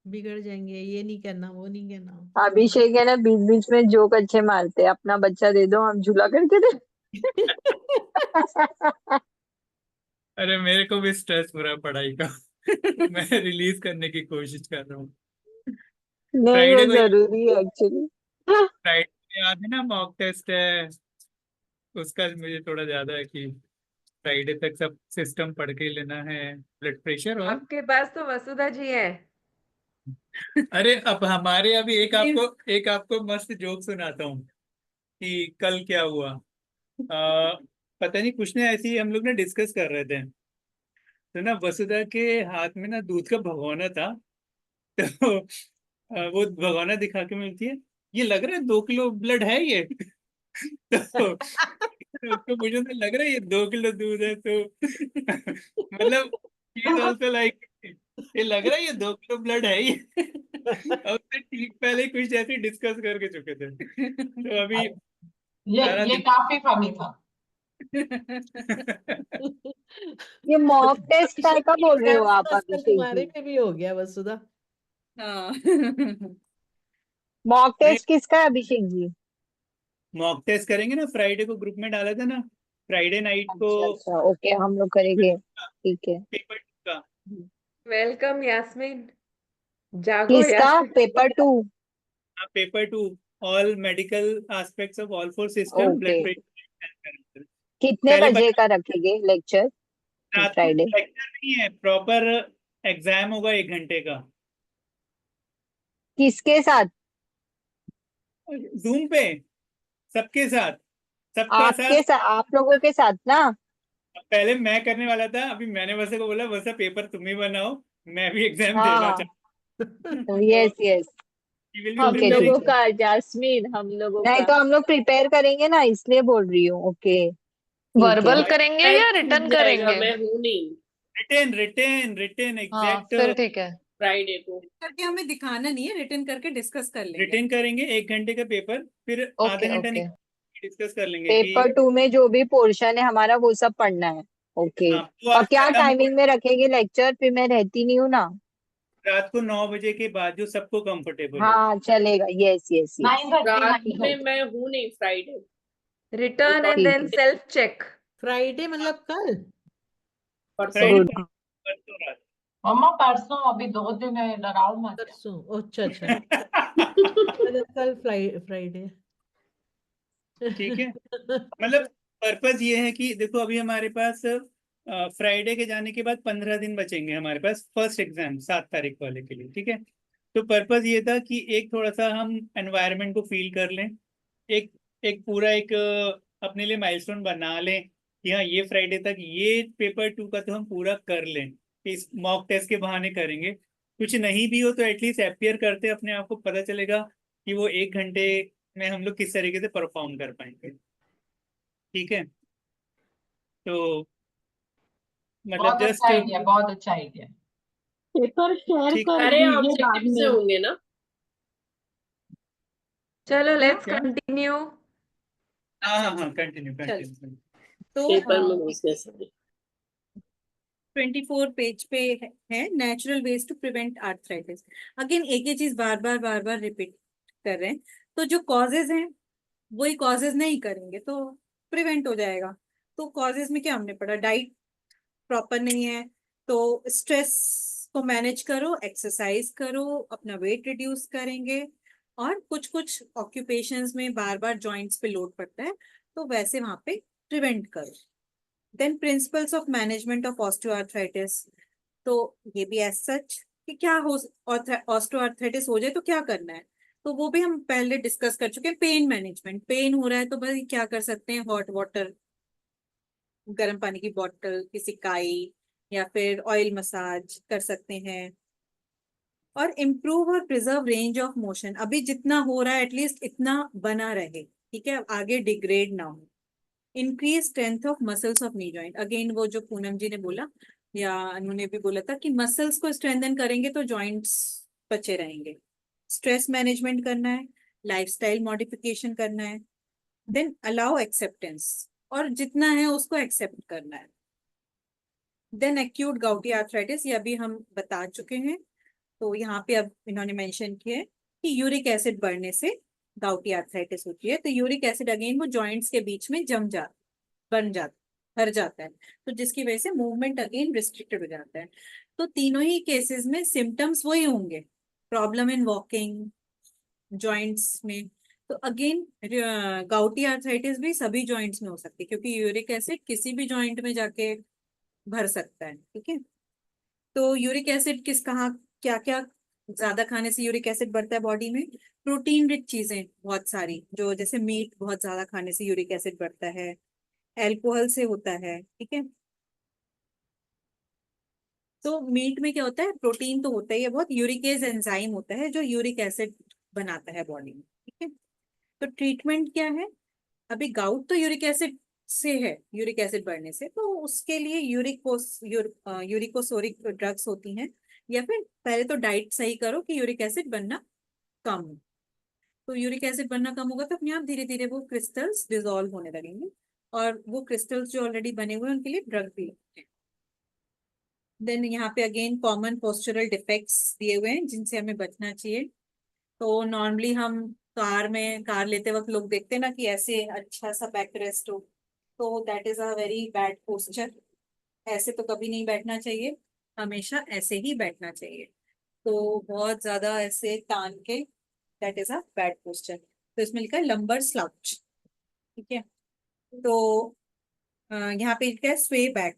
बिगड़ जाएंगे, ये नहीं करना वो नहीं करना। अभिषेक है ना बीच बीच में जोक अच्छे मारते हैं, अपना बच्चा दे दो हम झूला करके दे। अरे मेरे को भी स्ट्रेस हो रहा है पढ़ाई का मैं रिलीज करने की कोशिश कर रहा हूँ। नहीं वो फ्राइडे को जरूरी है एक्चुअली। फ्राइडे याद है ना मॉक टेस्ट है, उसका मुझे थोड़ा ज्यादा है कि फ्राइडे तक सब सिस्टम पढ़ के लेना है, ब्लड प्रेशर और आपके पास तो वसुधा जी है। अरे अब हमारे अभी एक आपको मस्त जोक सुनाता हूँ कि कल क्या हुआ। पता नहीं कुछ ने ऐसे ही हम लोग ना डिस्कस कर रहे थे, तो ना वसुधा के हाथ में ना दूध का भगोना था। तो वो भगोना दिखा के मिलती है, ये लग रहा है 2 किलो ब्लड है ये तो उसको मुझे तो लग रहा है ये 2 किलो दूध है, तो मतलब ही इज ऑल्सो लाइक ये लग रहा है ये 2 किलो ब्लड है ये और उससे ठीक पहले ही कुछ ऐसे डिस्कस करके चुके थे, तो अभी सारा ये दिन काफी फनी था। ये मॉक टेस्ट काय का बोल रहे हो एग्जाम आप का असर अभिषेक तुम्हारे जी? पे भी हो गया वसुधा। हाँ मॉक नहीं टेस्ट किसका है अभिषेक जी? मॉक टेस्ट करेंगे ना, फ्राइडे को ग्रुप में डाला था ना, फ्राइडे नाइट को अच्छा अच्छा, ओके हम लोग करेंगे, ठीक है। पेपर का वेलकम यास्मीन, जागो किसका Yasmin. Paper 2? Paper 2 all medical aspects of all 4 system okay, blood pressure. कितने पहले बजे का रखेंगे लेक्चर रात को फ्राइडे? लेक्चर नहीं है, प्रॉपर एग्जाम होगा 1 घंटे का किसके साथ? जूम पे, सबके साथ, सबका साथ। आप लोगों के साथ ना? पहले मैं करने वाला था, अभी मैंने वैसे को बोला वैसे पेपर तुम ही बनाओ, मैं भी एग्जाम देना हाँ, चाहता हूँ यस तो यस। ही विल बी ठीक हम है लोगों ठीक प्रिपेयरिंग। है। का जास्मीन, हम लोगों नहीं का तो हम लोग प्रिपेयर करेंगे ना, इसलिए बोल रही हूँ। ओके ठीक है। वर्बल करेंगे शायद या छूट रिटर्न जाएगा, करेंगे? मैं हूं नहीं रिटेन रिटेन रिटेन हाँ एग्जैक्ट फिर ठीक है। फ्राइडे को। करके हमें दिखाना नहीं है, रिटर्न करके डिस्कस कर लेंगे। रिटेन करेंगे 1 घंटे का पेपर, फिर आधा ओके घंटा ओके। डिस्कस कर लेंगे कि पेपर 2 में जो भी पोर्शन है हमारा वो सब पढ़ना है। ओके। हाँ तो और आज क्या खत्म हो टाइमिंग में रखेंगे लेक्चर? फिर मैं रहती नहीं हूँ ना। रात को 9 बजे के बाद जो सबको कंफर्टेबल हो। हाँ चलेगा, यस यस यस। 9:30 रात 9:30 में मैं हूँ नहीं फ्राइडे। रिटर्न एंड ठीक देन है। Self check. फ्राइडे मतलब कल? परसों फ्राइडे गुड। परसों रात। मम्मा परसों, अभी 2 दिन है, डराओ मत। परसों? अच्छा अच्छा, मतलब कल फ्राइडे। ठीक है, मतलब पर्पस ये है कि देखो अभी हमारे पास फ्राइडे के जाने के बाद 15 दिन बचेंगे हमारे पास फर्स्ट एग्जाम 7 तारीख वाले के लिए। ठीक है, तो पर्पस ये था कि एक थोड़ा सा हम एनवायरनमेंट को फील कर लें, एक एक पूरा एक अपने लिए माइलस्टोन बना लें कि हाँ ये फ्राइडे तक ये पेपर 2 का तो हम पूरा कर लें। इस मॉक टेस्ट के बहाने करेंगे, कुछ नहीं भी हो तो एटलीस्ट अपियर करते अपने आप को पता चलेगा कि वो 1 घंटे में हम लोग किस तरीके से परफॉर्म कर पाएंगे। ठीक है, तो मतलब बहुत जस्ट अच्छा आइडिया, बहुत अच्छा आइडिया। पेपर शेयर ठीक। कर सारे दीजिए बाद ऑब्जेक्टिव से में। होंगे ना? चलो क्या? लेट्स क्या? कंटिन्यू। हाँ हाँ हाँ, कंटिन्यू चल। कंटिन्यू। तो पेपर में घुसने से 24 पेज पे है natural ways to prevent arthritis. Again एक ही चीज बार बार रिपीट कर रहे हैं, तो जो कॉजेज हैं वही कॉजेज नहीं करेंगे तो प्रिवेंट हो जाएगा। तो कॉजेज में क्या हमने पढ़ा, डाइट प्रॉपर नहीं है, तो स्ट्रेस को मैनेज करो, एक्सरसाइज करो, अपना वेट रिड्यूस करेंगे, और कुछ कुछ ऑक्यूपेशंस में बार बार जॉइंट्स पे लोड पड़ता है तो वैसे वहां पे प्रिवेंट करो। Then principles of management of osteoarthritis, तो ये भी एज सच कि क्या हो, ऑस्टियोआर्थराइटिस हो जाए तो क्या करना है, तो वो भी हम पहले डिस्कस कर चुके हैं। पेन मैनेजमेंट, पेन हो रहा है तो भाई क्या कर सकते हैं, हॉट वाटर, गर्म पानी की बोतल की सिकाई, या फिर ऑयल मसाज कर सकते हैं। और इम्प्रूव और प्रिजर्व रेंज ऑफ मोशन, अभी जितना हो रहा है एटलीस्ट इतना बना रहे, ठीक है, आगे डिग्रेड ना हो। Increase strength of muscles of knee joint, again वो जो पूनम जी ने बोला या उन्होंने भी बोला था कि मसल्स को स्ट्रेंथन करेंगे तो जॉइंट्स बचे रहेंगे। स्ट्रेस मैनेजमेंट करना है, लाइफस्टाइल मॉडिफिकेशन करना है, देन अलाउ एक्सेप्टेंस, और जितना है उसको एक्सेप्ट करना है। देन एक्यूट गाउटी आर्थराइटिस, ये अभी हम बता चुके हैं, तो यहाँ पे अब इन्होंने मेंशन किया है कि यूरिक एसिड बढ़ने से गाउटी आर्थराइटिस होती है। तो यूरिक एसिड अगेन वो जॉइंट्स के बीच में जम जाता, बन जाता, भर जाता है, तो जिसकी वजह से मूवमेंट अगेन रिस्ट्रिक्टेड हो जाता है। तो तीनों ही केसेस में सिम्टम्स वही होंगे, प्रॉब्लम इन वॉकिंग, जॉइंट्स में। तो अगेन गाउटी आर्थराइटिस भी सभी जॉइंट्स में हो सकती है क्योंकि यूरिक एसिड किसी भी जॉइंट में जाके भर सकता है। ठीक है, तो यूरिक एसिड किस कहाँ, क्या क्या ज्यादा खाने से यूरिक एसिड बढ़ता है बॉडी में, प्रोटीन रिच चीजें बहुत सारी, जो जैसे मीट बहुत ज्यादा खाने से यूरिक एसिड बढ़ता है, अल्कोहल से होता है। ठीक है, तो मीट में क्या होता है, प्रोटीन तो होता ही है बहुत, यूरिकेज एंजाइम होता है जो यूरिक एसिड बनाता है बॉडी में। ठीक है, तो ट्रीटमेंट क्या है, अभी गाउट तो यूरिक एसिड से है, यूरिक एसिड बढ़ने से, तो उसके लिए यूरिकोसोरिक ड्रग्स होती हैं, या फिर पहले तो डाइट सही करो कि यूरिक एसिड बनना कम हो। तो यूरिक एसिड बनना कम होगा तो अपने आप धीरे धीरे वो क्रिस्टल्स डिसॉल्व होने लगेंगे, और वो क्रिस्टल्स जो ऑलरेडी बने हुए हैं उनके लिए ड्रग भी लगते हैं। देन यहाँ पे अगेन कॉमन पोस्चरल डिफेक्ट्स दिए हुए हैं जिनसे हमें बचना चाहिए। तो नॉर्मली हम कार लेते वक्त लोग देखते हैं ना कि ऐसे अच्छा सा बैक रेस्ट हो, तो that is a very bad posture. ऐसे तो कभी नहीं बैठना चाहिए, हमेशा ऐसे ही बैठना चाहिए। तो बहुत ज्यादा ऐसे तान के, that is a bad posture. तो इसमें लिखा है लंबर स्लाउच। ठीक है, तो यहाँ पे लिखा है स्वे बैक।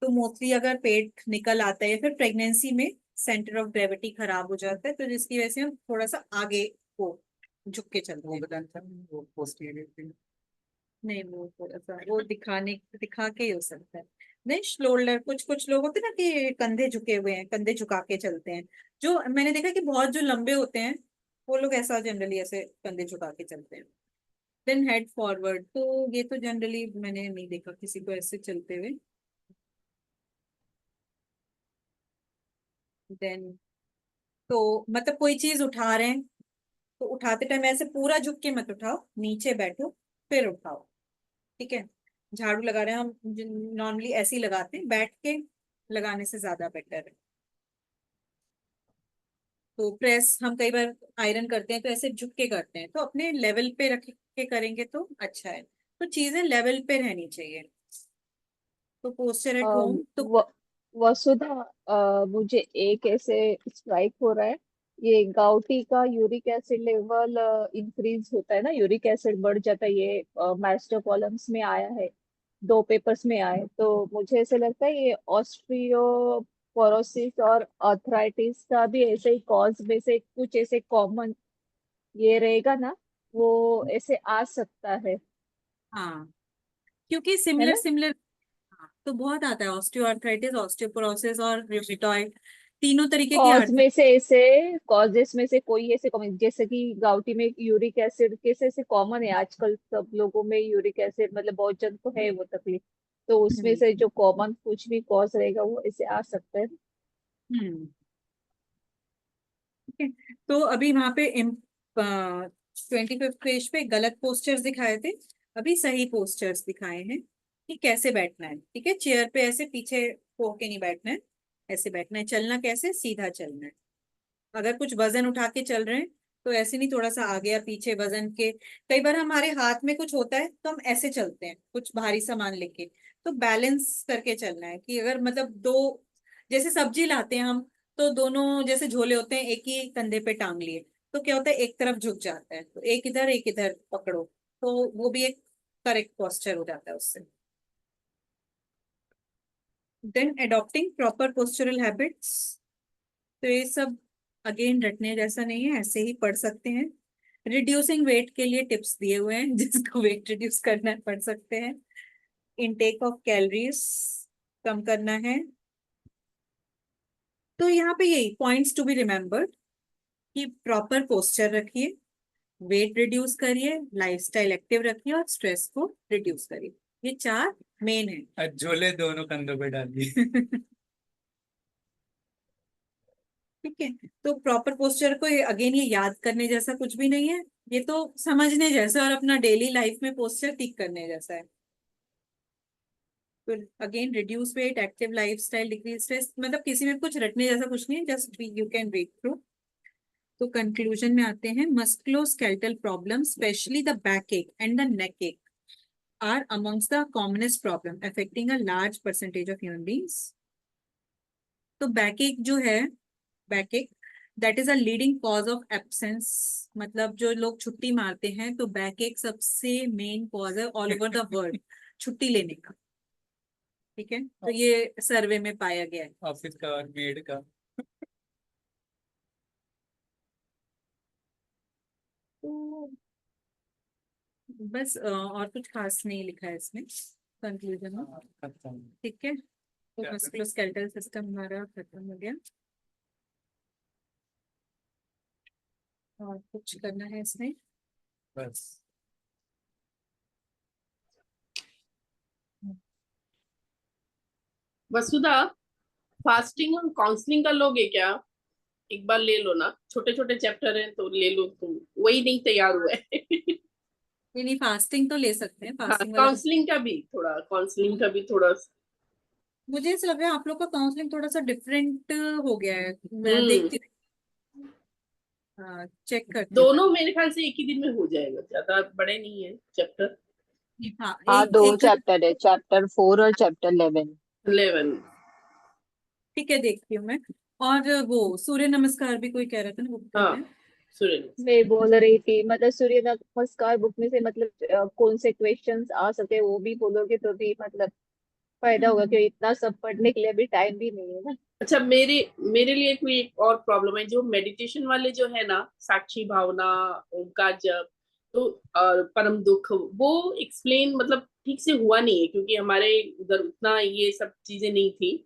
तो मोस्टली अगर पेट निकल आता है या फिर प्रेगनेंसी में सेंटर ऑफ ग्रेविटी खराब हो जाता है, तो जिसकी वजह से हम थोड़ा सा आगे को झुक के चलते हैं। नहीं, वो थोड़ा सा वो दिखा के ही हो सकता है। नहीं, शोल्डर, कुछ कुछ लोग होते हैं ना कि कंधे झुके हुए हैं, कंधे झुका के चलते हैं, जो मैंने देखा कि बहुत जो लंबे होते हैं वो लोग ऐसा जनरली ऐसे कंधे झुका के चलते हैं। देन हेड फॉरवर्ड, तो ये तो जनरली मैंने नहीं देखा किसी को ऐसे चलते हुए। देन तो मतलब कोई चीज उठा रहे हैं तो उठाते टाइम ऐसे पूरा झुक के मत उठाओ, नीचे बैठो फिर उठाओ। ठीक है, झाड़ू लगा रहे हैं हम नॉर्मली ऐसे ही लगाते हैं, बैठ के लगाने से ज्यादा बेटर है। तो प्रेस हम कई बार आयरन करते हैं तो ऐसे झुक के करते हैं, तो अपने लेवल पे रख के करेंगे तो अच्छा है। तो चीजें लेवल पे रहनी चाहिए। तो पोस्चर एट होम तो वसुधा, मुझे एक ऐसे स्ट्राइक हो रहा है, ये गाउटी का यूरिक एसिड लेवल इंक्रीज होता है ना, यूरिक एसिड बढ़ जाता है, ये मास्टर कॉलम्स में आया है, 2 पेपर्स में आए, तो मुझे ऐसे लगता है ये ऑस्टियोपोरोसिस और आर्थराइटिस का भी ऐसे ही कॉज में से कुछ ऐसे कॉमन ये रहेगा ना, वो ऐसे आ सकता है हाँ, क्योंकि है सिमिलर ना? सिमिलर तो बहुत आता है, ऑस्टियोआर्थराइटिस, ऑस्टियोपोरोसिस और रूमेटॉइड, तीनों तरीके की कॉज आर्थ। में से ऐसे, कॉजेस में से कोई ऐसे कॉमन, जैसे कि गाउटी में यूरिक एसिड कैसे ऐसे कॉमन है आजकल सब लोगों में, यूरिक एसिड मतलब बहुत जन को है वो तकलीफ, तो उसमें से जो कॉमन कुछ भी कॉज रहेगा वो ऐसे आ सकता है। हम्म, ठीक है। तो अभी वहां पे 25th पेज पे गलत पोस्चर्स दिखाए थे, अभी सही पोस्चर्स दिखाए हैं कि कैसे बैठना है। ठीक है, चेयर पे ऐसे पीछे हो के नहीं बैठना है, ऐसे बैठना है। चलना कैसे, सीधा चलना है। अगर कुछ वजन उठा के चल रहे हैं तो ऐसे नहीं, थोड़ा सा आगे या पीछे वजन के। कई बार हमारे हाथ में कुछ होता है तो हम ऐसे चलते हैं, कुछ भारी सामान लेके, तो बैलेंस करके चलना है कि अगर मतलब दो, जैसे सब्जी लाते हैं हम, तो दोनों जैसे झोले होते हैं, एक ही कंधे पे टांग लिए, तो क्या होता है, एक तरफ झुक जाता है, तो एक इधर पकड़ो, तो वो भी एक करेक्ट पोस्चर हो जाता है उससे। Then adopting proper postural habits, तो ये सब अगेन रटने जैसा नहीं है, ऐसे ही पढ़ सकते हैं। रिड्यूसिंग वेट के लिए टिप्स दिए हुए हैं, जिसको वेट रिड्यूस करना है पढ़ सकते हैं। इनटेक ऑफ कैलोरीज कम करना है। तो यहाँ पे यही पॉइंट्स टू बी रिमेम्बर्ड कि प्रॉपर पोस्चर रखिए, वेट रिड्यूस करिए, लाइफस्टाइल एक्टिव रखिए और स्ट्रेस को रिड्यूस करिए। ये 4 मेन है। झोले दोनों कंधों पे डालिए। ठीक है, तो प्रॉपर पोस्चर को अगेन ये याद करने जैसा कुछ भी नहीं है, ये तो समझने जैसा और अपना डेली लाइफ में पोस्चर ठीक करने जैसा है। तो again reduce weight, active lifestyle, decrease stress, मतलब किसी में कुछ रटने जैसा कुछ नहीं है, just you can read through. तो कंक्लूजन में आते हैं, musculoskeletal problem specially the back ache and the neck ache are amongst the commonest problem affecting a large percentage of human beings. तो बैक एक जो है, back ache that is a leading cause of absence, मतलब जो लोग छुट्टी मारते हैं तो बैक एक सबसे मेन कॉज है ऑल ओवर द वर्ल्ड छुट्टी लेने का। ठीक है, तो ये सर्वे में पाया गया है। ऑफिस का और मेड का। तो बस और कुछ खास नहीं लिखा है इसमें कंक्लूजन में। खत्म। ठीक है, तो मस्कुलोस्केलेटल सिस्टम हमारा खत्म हो गया। और कुछ करना है इसमें? बस। वसुधा, फास्टिंग और काउंसलिंग का लोगे क्या? एक बार ले लो ना, छोटे छोटे चैप्टर हैं तो ले लो तुम, वही नहीं तैयार हुआ है। नहीं, फास्टिंग तो ले सकते हैं, हाँ, फास्टिंग वाला तो। काउंसलिंग का भी थोड़ा। मुझे ऐसा लग रहा है आप लोग का काउंसलिंग थोड़ा सा डिफरेंट हो गया है, मैं देखती हूँ, चेक करती हूँ मैं। दोनों मेरे ख्याल से एक ही दिन में हो जाएगा, ज्यादा बड़े नहीं है चैप्टर। हाँ, हाँ, एक 2 एक चैप्टर है, चैप्टर 4 और चैप्टर 11। 11। ठीक है, देखती हूँ मैं। और वो सूर्य नमस्कार भी कोई कह रहा था ना, वो भी करना हाँ, है। सूर्य। मैं बोल रही थी मतलब सूर्य नमस्कार बुक में से मतलब कौन से क्वेश्चंस आ सके वो भी बोलोगे तो भी मतलब फायदा होगा, क्योंकि इतना सब पढ़ने के लिए अभी टाइम भी नहीं है ना। अच्छा, मेरे मेरे लिए कोई एक और प्रॉब्लम है, जो मेडिटेशन वाले जो है ना, साक्षी भावना, ओंकार जप, तो और परम दुख, वो एक्सप्लेन मतलब ठीक से हुआ नहीं है, क्योंकि हमारे उधर उतना ये सब चीजें नहीं थी।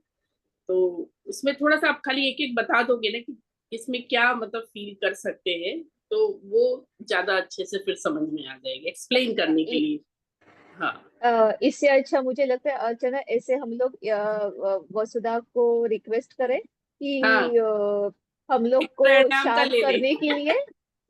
तो उसमें थोड़ा सा आप खाली एक एक बता दोगे ना कि इसमें क्या मतलब फील कर सकते हैं, तो वो ज्यादा अच्छे से फिर समझ में आ जाएगा एक्सप्लेन करने के लिए। हाँ। इससे अच्छा मुझे लगता है अर्चना, ऐसे हम लोग वसुधा को रिक्वेस्ट करें हाँ, कि हम लोग एक को प्राणायाम का शांत ले ले। करने के लिए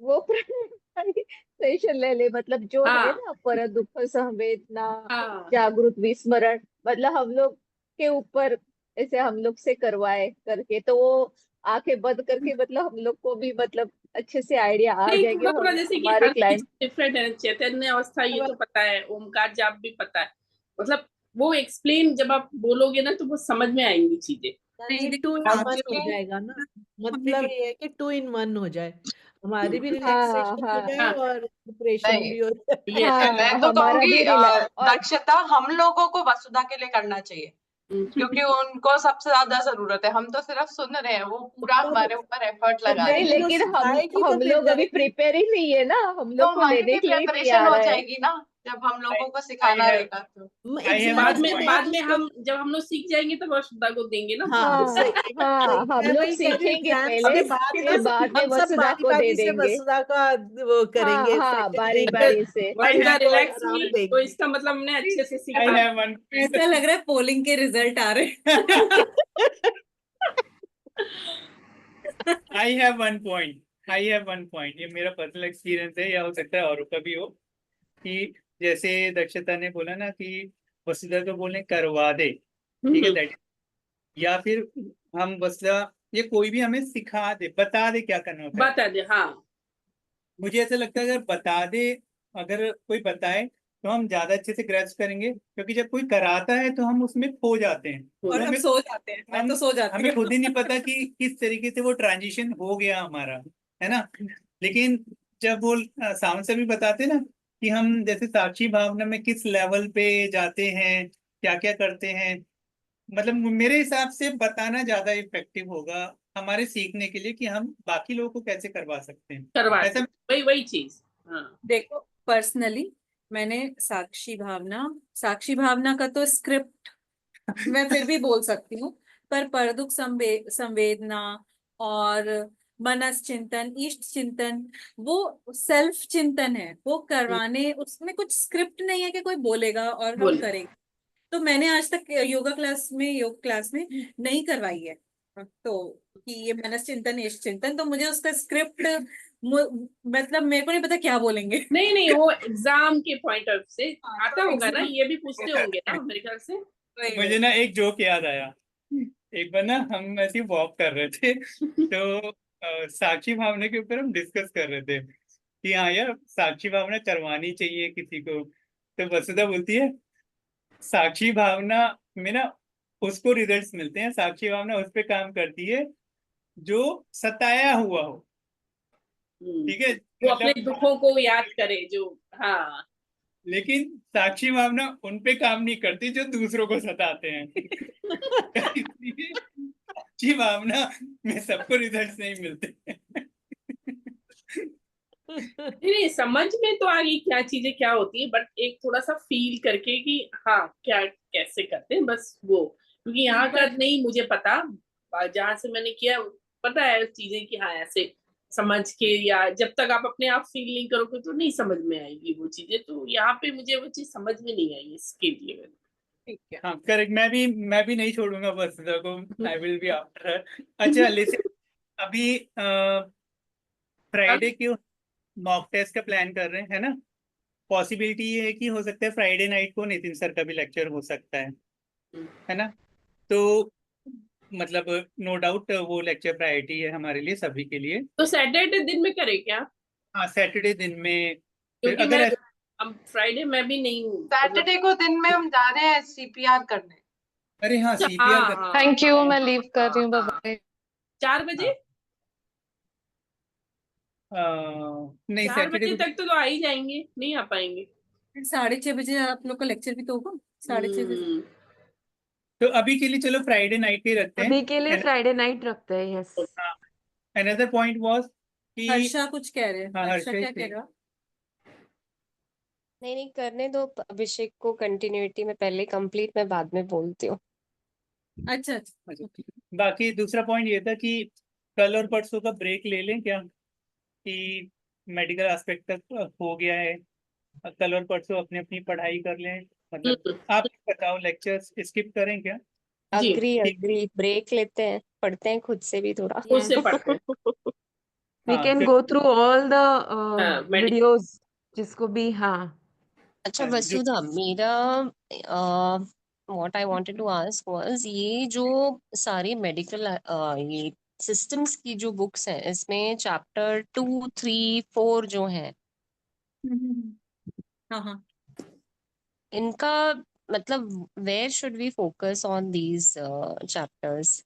वो सेशन ले ले, मतलब जो है हाँ, ना पर दुख संवेदना हाँ, जागृत विस्मरण, मतलब हम लोग के ऊपर ऐसे हम लोग से करवाए करके, तो वो आंखें बंद करके मतलब हम लोग को भी मतलब अच्छे से आइडिया आ नहीं जाएगी, थोड़ा हम जैसे कि हमारे हर चीज क्लाइंट। डिफरेंट है, चैतन्य अवस्था ये तो पता है, ओमकार जाप भी पता है, मतलब वो एक्सप्लेन जब आप बोलोगे ना तो वो समझ में आएंगी चीजें। यानी देखिए, 2 in 1 हो Actually, जाएगा ना, मतलब ये है कि 2 in 1 हो जाए, हमारी भी हाँ रिलैक्सेशन हो हाँ जाए हाँ और प्रिपरेशन नहीं भी हो जाए। ये हाँ, मैं तो हमारा कहूंगी भी रिलैक्स और दक्षता हम लोगों को वसुधा के लिए करना चाहिए, क्योंकि उनको सबसे ज्यादा जरूरत है। हम तो सिर्फ सुन रहे हैं, वो पूरा हमारे ऊपर एफर्ट तो लगा नहीं, रहे हैं। जब वो लेकिन सिखाएगी तो हम फिर लोग अभी जाएगी। प्रिपेयर ही नहीं है ना, हम तो लोग को हमारी लेने भी के लिए ही नहीं प्रेपरेशन आ हो रहा है। जाएगी ना, जब हम लोगों को I सिखाना have रहेगा तो। I have एग्जाम बाद one में में point. जब हम लोग सीख जाएंगे तब वसुधा को देंगे ना। हाँ हाँ सही सही, हाँ, हम मैं लोग वही कह रही हूँ, सीखेंगे एग्जाम्स पहले, के बाद फिर ना बाद में हम सब वसुधा बारी को दे बारी से देंगे। वसुधा का वो हाँ करेंगे, हाँ, बारी सेकंड बारी से। वसुधा को रिलैक्स आराम हुई तो देंगे। इसका मतलब हमने अच्छे से I सीखा। have one point. ऐसा लग रहा है पोलिंग के रिजल्ट आ रहे हैं। I have one point. I have one point. ये मेरा पर्सनल एक्सपीरियंस है, या हो सकता है औरों का भी हो, कि जैसे दक्षता ने बोला ना कि वसुधा को बोले करवा दे, ठीक है, दैट, या फिर हम वसुधा, ये कोई भी हमें सिखा दे, बता दे क्या करना होता है। बता दे, हाँ मुझे ऐसा लगता है अगर बता दे, अगर कोई बताए तो हम ज्यादा अच्छे से ग्रैस्प करेंगे, क्योंकि जब कोई कराता है तो हम उसमें खो जाते हैं, और और तो हम सो जाते हैं, मैं तो सो जाती हमें हूँ। खुद ही नहीं पता कि किस तरीके से वो ट्रांजिशन हो गया हमारा, है ना। लेकिन जब वो साउंड से भी बताते ना कि हम जैसे साक्षी भावना में किस लेवल पे जाते हैं, क्या क्या करते हैं, मतलब मेरे हिसाब से बताना ज्यादा इफेक्टिव होगा हमारे सीखने के लिए, कि हम बाकी लोगों को कैसे करवा सकते हैं करवा ऐसा। वही वही चीज। हाँ देखो, पर्सनली मैंने साक्षी भावना का तो स्क्रिप्ट मैं फिर भी बोल सकती हूँ, पर परदुख संवेदना और मनस चिंतन, इष्ट चिंतन, वो सेल्फ चिंतन है, वो करवाने उसमें कुछ स्क्रिप्ट नहीं है कि कोई बोलेगा और हम बोले। करेंगे। तो मैंने आज तक योग क्लास में नहीं करवाई है, तो कि ये मनस चिंतन, इष्ट चिंतन, तो मुझे उसका स्क्रिप्ट मतलब मेरे को नहीं पता क्या बोलेंगे। नहीं नहीं, वो एग्जाम के पॉइंट ऑफ से हाँ, आता तो होगा ना, exam- ये भी पूछते होंगे ना मेरे ख्याल से। मुझे ना एक जोक याद आया। एक बार ना हम ऐसे वॉक कर रहे थे, तो साक्षी भावना के ऊपर हम डिस्कस कर रहे थे कि हाँ यार, साक्षी भावना करवानी चाहिए किसी को। तो वसुधा बोलती है, साक्षी भावना में ना उसको रिजल्ट्स मिलते हैं, साक्षी भावना उस पे काम करती है जो सताया हुआ हो, ठीक है, वो अपने मतलब, दुखों को याद करे जो। हाँ लेकिन साक्षी भावना उन पे काम नहीं करती जो दूसरों को सताते हैं। इसलिए साक्षी भावना में सबको रिजल्ट्स नहीं मिलते। नहीं नहीं, समझ में तो आ गई क्या चीजें क्या होती है, बट एक थोड़ा सा फील करके कि हाँ क्या कैसे करते हैं, बस वो, क्योंकि यहाँ का नहीं मुझे पता, जहाँ से मैंने किया पता है चीजें कि हाँ ऐसे समझ के, या जब तक आप अपने आप फील नहीं करोगे तो नहीं समझ में आएगी वो चीजें, तो यहाँ पे मुझे वो चीज समझ में नहीं आई इसके लिए। ठीक है। हाँ करेक्ट, मैं भी नहीं छोड़ूंगा वसुधा को, आई विल बी आफ्टर। अच्छा लिसन, अभी फ्राइडे क्यों मॉक टेस्ट का प्लान कर रहे हैं, है ना। पॉसिबिलिटी ये है कि हो सकता है फ्राइडे नाइट को नितिन सर का भी लेक्चर हो सकता है ना। तो मतलब नो डाउट वो लेक्चर प्रायोरिटी है हमारे लिए, सभी के लिए। तो सैटरडे दिन में करें क्या, हाँ सैटरडे दिन में, फिर क्योंकि अगर मैं अब फ्राइडे मैं भी नहीं हूँ मतलब। सैटरडे को दिन में हम जा रहे हैं सीपीआर करने। अरे हाँ अच्छा, सीपीआर हाँ कर, हाँ थैंक यू, मैं लीव कर हाँ रही हूँ, बाय हाँ, बाय। 4 बजे, नहीं 4 बजे सैटरडे को, तक तो आ ही जाएंगे, नहीं आ पाएंगे। 6:30 आप लोग का लेक्चर भी तो होगा 6:30 बजे। हम्म, तो अभी के लिए चलो फ्राइडे नाइट के ही रखते अभी के लिए हैं। फ्राइडे नाइट रखते हैं, यस। अनदर पॉइंट वाज कि हर्षा कुछ कह रहे हैं, हाँ, हर्षा हर्षा क्या ही कह रहा? नहीं नहीं, करने दो अभिषेक को कंटिन्यूटी में, पहले कंप्लीट मैं बाद में बोलती हूँ। अच्छा अच्छा। अच्छा, बाकी दूसरा पॉइंट ये था कि कल और परसों का ब्रेक ले लें क्या, कि मेडिकल एस्पेक्ट तक हो गया है, कल और परसों अपनी अपनी पढ़ाई कर लें, मतलब आप बताओ लेक्चर्स स्किप करें क्या। जी अग्री ठीक, अग्री, ब्रेक लेते हैं, पढ़ते हैं खुद से भी थोड़ा। खुद से पढ़ते हैं। वी हाँ कैन फिर गो थ्रू ऑल द हाँ मेडिकल, वीडियोस, जिसको भी, हाँ। अच्छा जो वसुधा, मेरा what I wanted to ask was, ये जो सारी मेडिकल ये सिस्टम्स की जो बुक्स हैं इसमें चैप्टर 2, 3, 4 जो हैं हाँ हाँ इनका मतलब where should we focus on these chapters?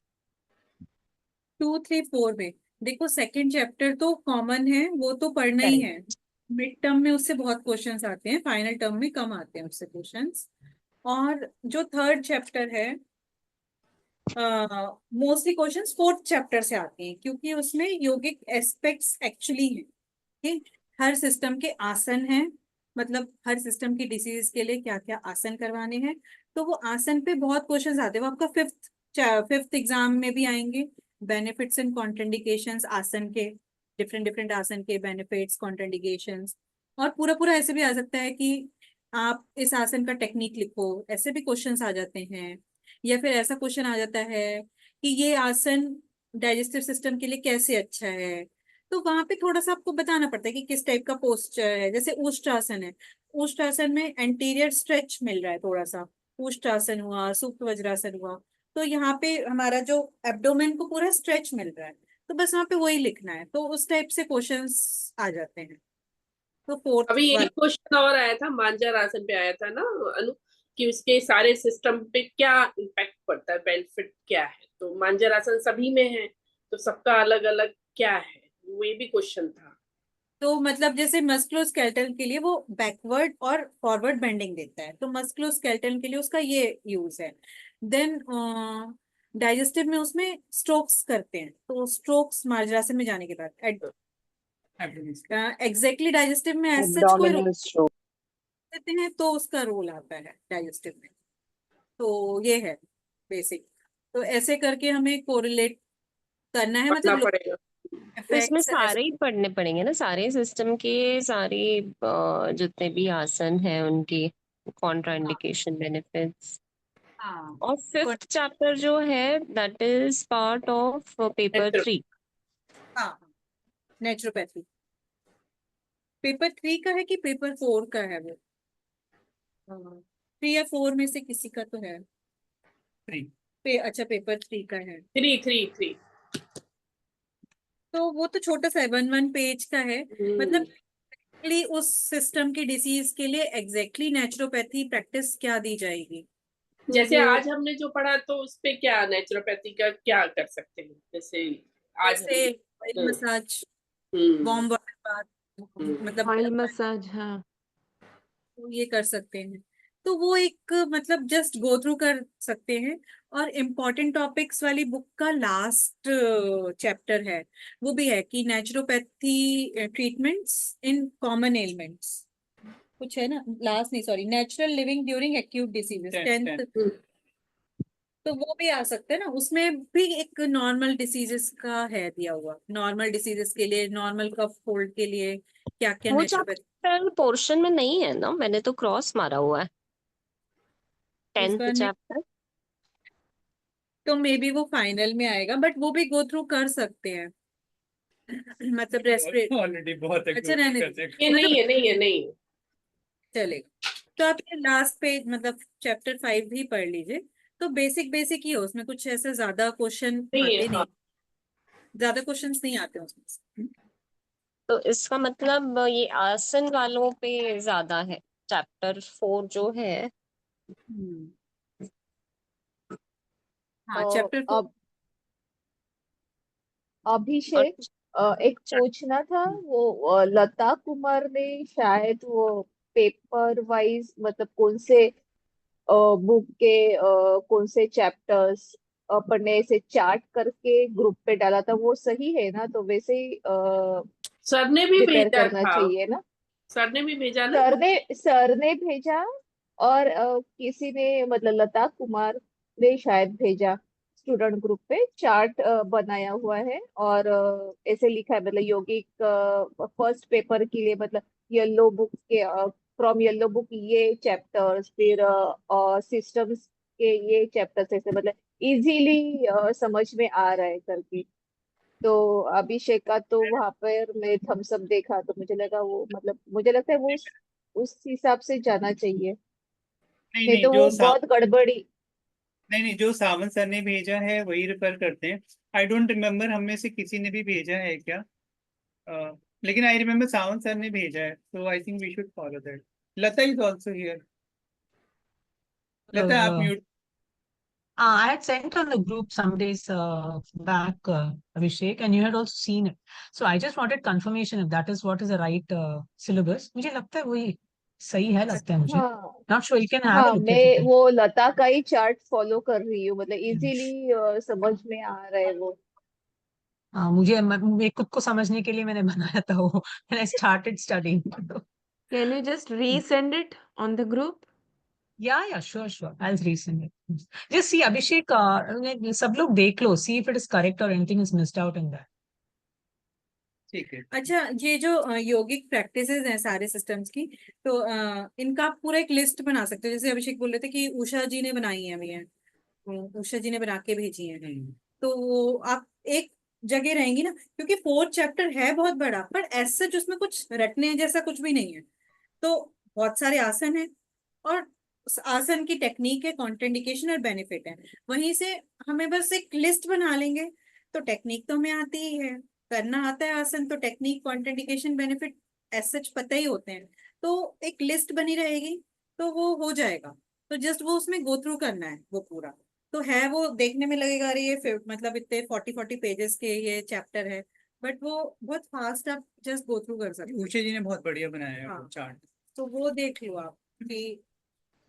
2, 3, 4 में देखो, सेकंड चैप्टर तो कॉमन है, वो तो पढ़ना ही है। मिड टर्म में उससे बहुत क्वेश्चंस आते हैं, फाइनल टर्म में कम आते हैं उससे क्वेश्चंस। और जो थर्ड चैप्टर है, मोस्टली क्वेश्चंस फोर्थ चैप्टर से आते हैं, क्योंकि उसमें योगिक एस्पेक्ट्स एक्चुअली हैं। ठीक, हर सिस्टम के आसन हैं, मतलब हर सिस्टम की डिसीज के लिए क्या क्या आसन करवाने हैं। तो वो आसन पे बहुत क्वेश्चंस आते हैं, वो आपका फिफ्थ एग्जाम में भी आएंगे। बेनिफिट्स एंड कॉन्ट्राइंडिकेशंस आसन के, डिफरेंट डिफरेंट आसन के बेनिफिट्स, कॉन्ट्राइंडिकेशंस। और पूरा पूरा ऐसे भी आ सकता है कि आप इस आसन का टेक्निक लिखो, ऐसे भी क्वेश्चंस आ जाते हैं। या फिर ऐसा क्वेश्चन आ जाता है कि ये आसन डाइजेस्टिव सिस्टम के लिए कैसे अच्छा है। तो वहां पे थोड़ा सा आपको बताना पड़ता है कि किस टाइप का पोस्चर है। जैसे ऊष्टासन है, ऊष्टासन में एंटीरियर स्ट्रेच मिल रहा है थोड़ा सा। ऊष्टासन हुआ, सुप्त वज्रासन हुआ, तो यहाँ पे हमारा जो एब्डोमेन को पूरा स्ट्रेच मिल रहा है, तो बस वहां पे वही लिखना है। तो उस टाइप से क्वेश्चंस आ जाते हैं। तो फोर्थ अभी वाला एक क्वेश्चन और आया था, मांजर आसन पे आया था ना अनु, कि उसके सारे सिस्टम पे क्या इम्पैक्ट पड़ता है, बेनिफिट क्या है। तो मांजर आसन सभी में है, तो सबका अलग अलग क्या है, वो ये भी क्वेश्चन था। तो मतलब जैसे मस्कुलोस्केलेटल के लिए वो बैकवर्ड और फॉरवर्ड बेंडिंग देता है, तो मस्कुलोस्केलेटल के लिए उसका ये यूज है। देन डाइजेस्टिव में उसमें स्ट्रोक्स करते हैं, तो स्ट्रोक्स मार्जरासन में जाने के बाद एग्जैक्टली डाइजेस्टिव में एज सच कोई रोल एब्डोमिनल स्ट्रोक। देते हैं, तो उसका रोल आता है डाइजेस्टिव में। तो ये है बेसिक। तो ऐसे करके हमें कोरिलेट करना है, पढ़ना मतलब पड़ेगा। तो इसमें इफेक्ट्स ऐसे। सारे ही पढ़ने पड़ेंगे ना, सारे सिस्टम के सारे जितने भी आसन हैं उनकी हाँ कॉन्ट्राइंडिकेशन बेनिफिट्स। हाँ और फिफ्थ चैप्टर जो है that is part of paper 3। हाँ नेचुरोपैथी पेपर 3 का है कि पेपर 4 का है वो? 3 या 4 में से किसी का तो है। अच्छा पेपर 3 का है। थ्री। तो वो तो छोटा सा है, 1 पेज का है। मतलब exactly उस सिस्टम की डिसीज के लिए एग्जैक्टली नेचुरोपैथी प्रैक्टिस क्या दी जाएगी, तो जैसे वो आज हमने जो पढ़ा, तो उस पे क्या नेचुरोपैथी का क्या कर सकते हैं, जैसे आज जैसे हमने मसाज, हम्म वार्म वाटर बाथ, मतलब ऑयल गर्म पानी, मसाज, हाँ। तो ये कर सकते हैं। तो वो एक मतलब जस्ट गो थ्रू कर सकते हैं। और इम्पोर्टेंट टॉपिक्स वाली बुक का लास्ट चैप्टर है, वो भी है कि naturopathy treatments in common elements, कुछ है ना लास्ट, नहीं sorry, natural living during acute diseases, 10th। तो वो भी आ सकते हैं ना, उसमें भी एक नॉर्मल डिसीजेस का है दिया हुआ। नॉर्मल डिसीजेस के लिए, नॉर्मल कफ कोल्ड के लिए क्या क्या वो नेचुरोपैथी। चैप्टर पोर्शन में नहीं है ना, मैंने तो क्रॉस मारा हुआ है उसका 10th चैप्टर। तो मे बी वो फाइनल में आएगा, बट वो भी गो थ्रू कर सकते हैं। मतलब रेस्पिरेट, ऑलरेडी बहुत अच्छा रहने दो। ये मतलब नहीं है। चलेगा। तो आप ये लास्ट पेज मतलब चैप्टर 5 भी पढ़ लीजिए। तो बेसिक बेसिक ही है, उसमें कुछ ऐसे ज्यादा क्वेश्चन नहीं है, आते हाँ। नहीं, ज्यादा क्वेश्चंस नहीं आते उसमें। तो इसका मतलब ये आसन वालों पे ज्यादा है चैप्टर 4 जो है। हम्म, हाँ अ, चैप्टर 4। अब और अभिषेक, एक पूछना था वो, लता कुमार ने शायद वो पेपर वाइज मतलब कौन से बुक के कौन से चैप्टर्स अपन ने ऐसे चार्ट करके ग्रुप पे डाला था, वो सही है ना? तो वैसे ही सर ने भी प्रिपेयर भेजा करना था, चाहिए ना? सर ने भी भेजा ना। सर ने भेजा, और किसी ने मतलब लता कुमार ने शायद भेजा स्टूडेंट ग्रुप पे चार्ट बनाया हुआ है। और ऐसे लिखा है मतलब यौगिक फर्स्ट पेपर के लिए मतलब येलो बुक के, फ्रॉम येलो बुक ये चैप्टर्स, फिर सिस्टम्स के ये चैप्टर्स, ऐसे मतलब इजीली समझ में आ रहा है करके। तो अभिषेक का तो वहां पर मैं थम्स अप देखा तो मुझे लगा वो मतलब मुझे लगता है वो उस हिसाब से जाना चाहिए, नहीं नहीं नहीं, तो वो बहुत गड़बड़ी। नहीं जो सावंत सर ने भेजा है वही रेफर करते हैं। आई डोंट रिमेम्बर हम में से किसी ने भी भेजा है क्या, लेकिन आई रिमेम्बर सावंत सर ने भेजा है, so I think we should follow that. Lata is also here. Lata, आप mute. I had sent on the group some days back, Abhishek, and you had also seen it. So I just wanted confirmation if that is what is the right syllabus. मुझे लगता है वही सही है, लगता है मुझे. हाँ Not sure, you can have a हाँ, look at मैं it. वो लता का ही चार्ट फॉलो कर रही हूँ, मतलब इजीली समझ में आ रहा है वो. हाँ, मुझे खुद को समझने के लिए मैंने बनाया था वो. And I started studying. Can you just resend it on the group? Yeah, sure. I'll resend it. Just see, Abhishek, सब लोग देख लो, see if it is correct or anything is missed out in that. ठीक है. अच्छा, ये जो योगिक प्रैक्टिसेस हैं सारे सिस्टम्स की, तो इनका आप पूरा एक लिस्ट बना सकते हो. जैसे अभिषेक बोल रहे थे कि उषा जी ने बनाई है, अभी है उषा जी ने बना के भेजी है. तो वो आप एक जगह रहेंगी ना, क्योंकि 4th चैप्टर है बहुत बड़ा, पर ऐसा जो उसमें कुछ रटने जैसा कुछ भी नहीं है. तो बहुत सारे आसन है, और उस आसन की टेक्निक है, कॉन्ट्राइंडिकेशन और बेनिफिट है. वहीं से हमें बस एक लिस्ट बना लेंगे, तो टेक्निक तो हमें आती ही है, करना आता है आसन, तो technique, contraindication, benefit as such पता ही होते हैं. तो एक लिस्ट बनी रहेगी, तो वो हो जाएगा. तो जस्ट वो उसमें गो थ्रू करना है वो पूरा. तो है वो देखने में लगेगा अरे ये मतलब इतने 40 पेजेस के ये चैप्टर है, बट वो बहुत फास्ट आप जस्ट गो थ्रू कर सकते हो. उषा जी ने बहुत बढ़िया बनाया है हाँ. वो चार्ट. तो वो देख लो आप कि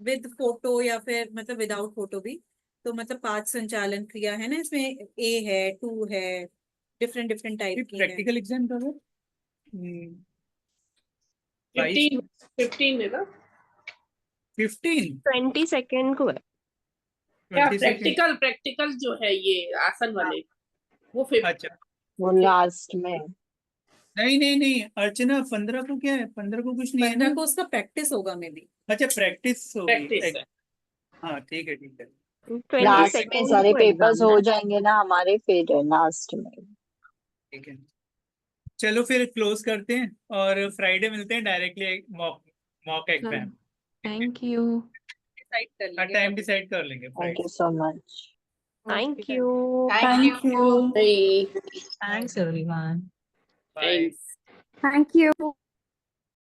विद फोटो या फिर मतलब विदाउट फोटो भी. तो मतलब 5 संचालन क्रिया है ना इसमें, A है, 2 है, डिफरेंट डिफरेंट टाइप की है. प्रैक्टिकल एग्जाम करो. 15 है ना. 15 22 को है. क्या 22 प्रैक्टिकल जो है ये आसन वाले, वो 15. अच्छा, वो लास्ट में. नहीं अर्चना 15 को क्या है, 15 को कुछ नहीं है 15 ना. को उसका प्रैक्टिस होगा मे बी. अच्छा, प्रैक्टिस होगी. प्रैक्टिस है. हाँ ठीक है. लास्ट में 22 सारे को पेपर्स एग्जाम हो है. जाएंगे ना हमारे, फिर लास्ट में. ठीक है. चलो फिर क्लोज करते हैं और फ्राइडे मिलते हैं directly mock exam. Thank you. Decide कर लेंगे. टाइम डिसाइड कर लेंगे thank Friday. You so much. Thank you. Thank you. Thanks, everyone. Bye. Thanks. Thank you.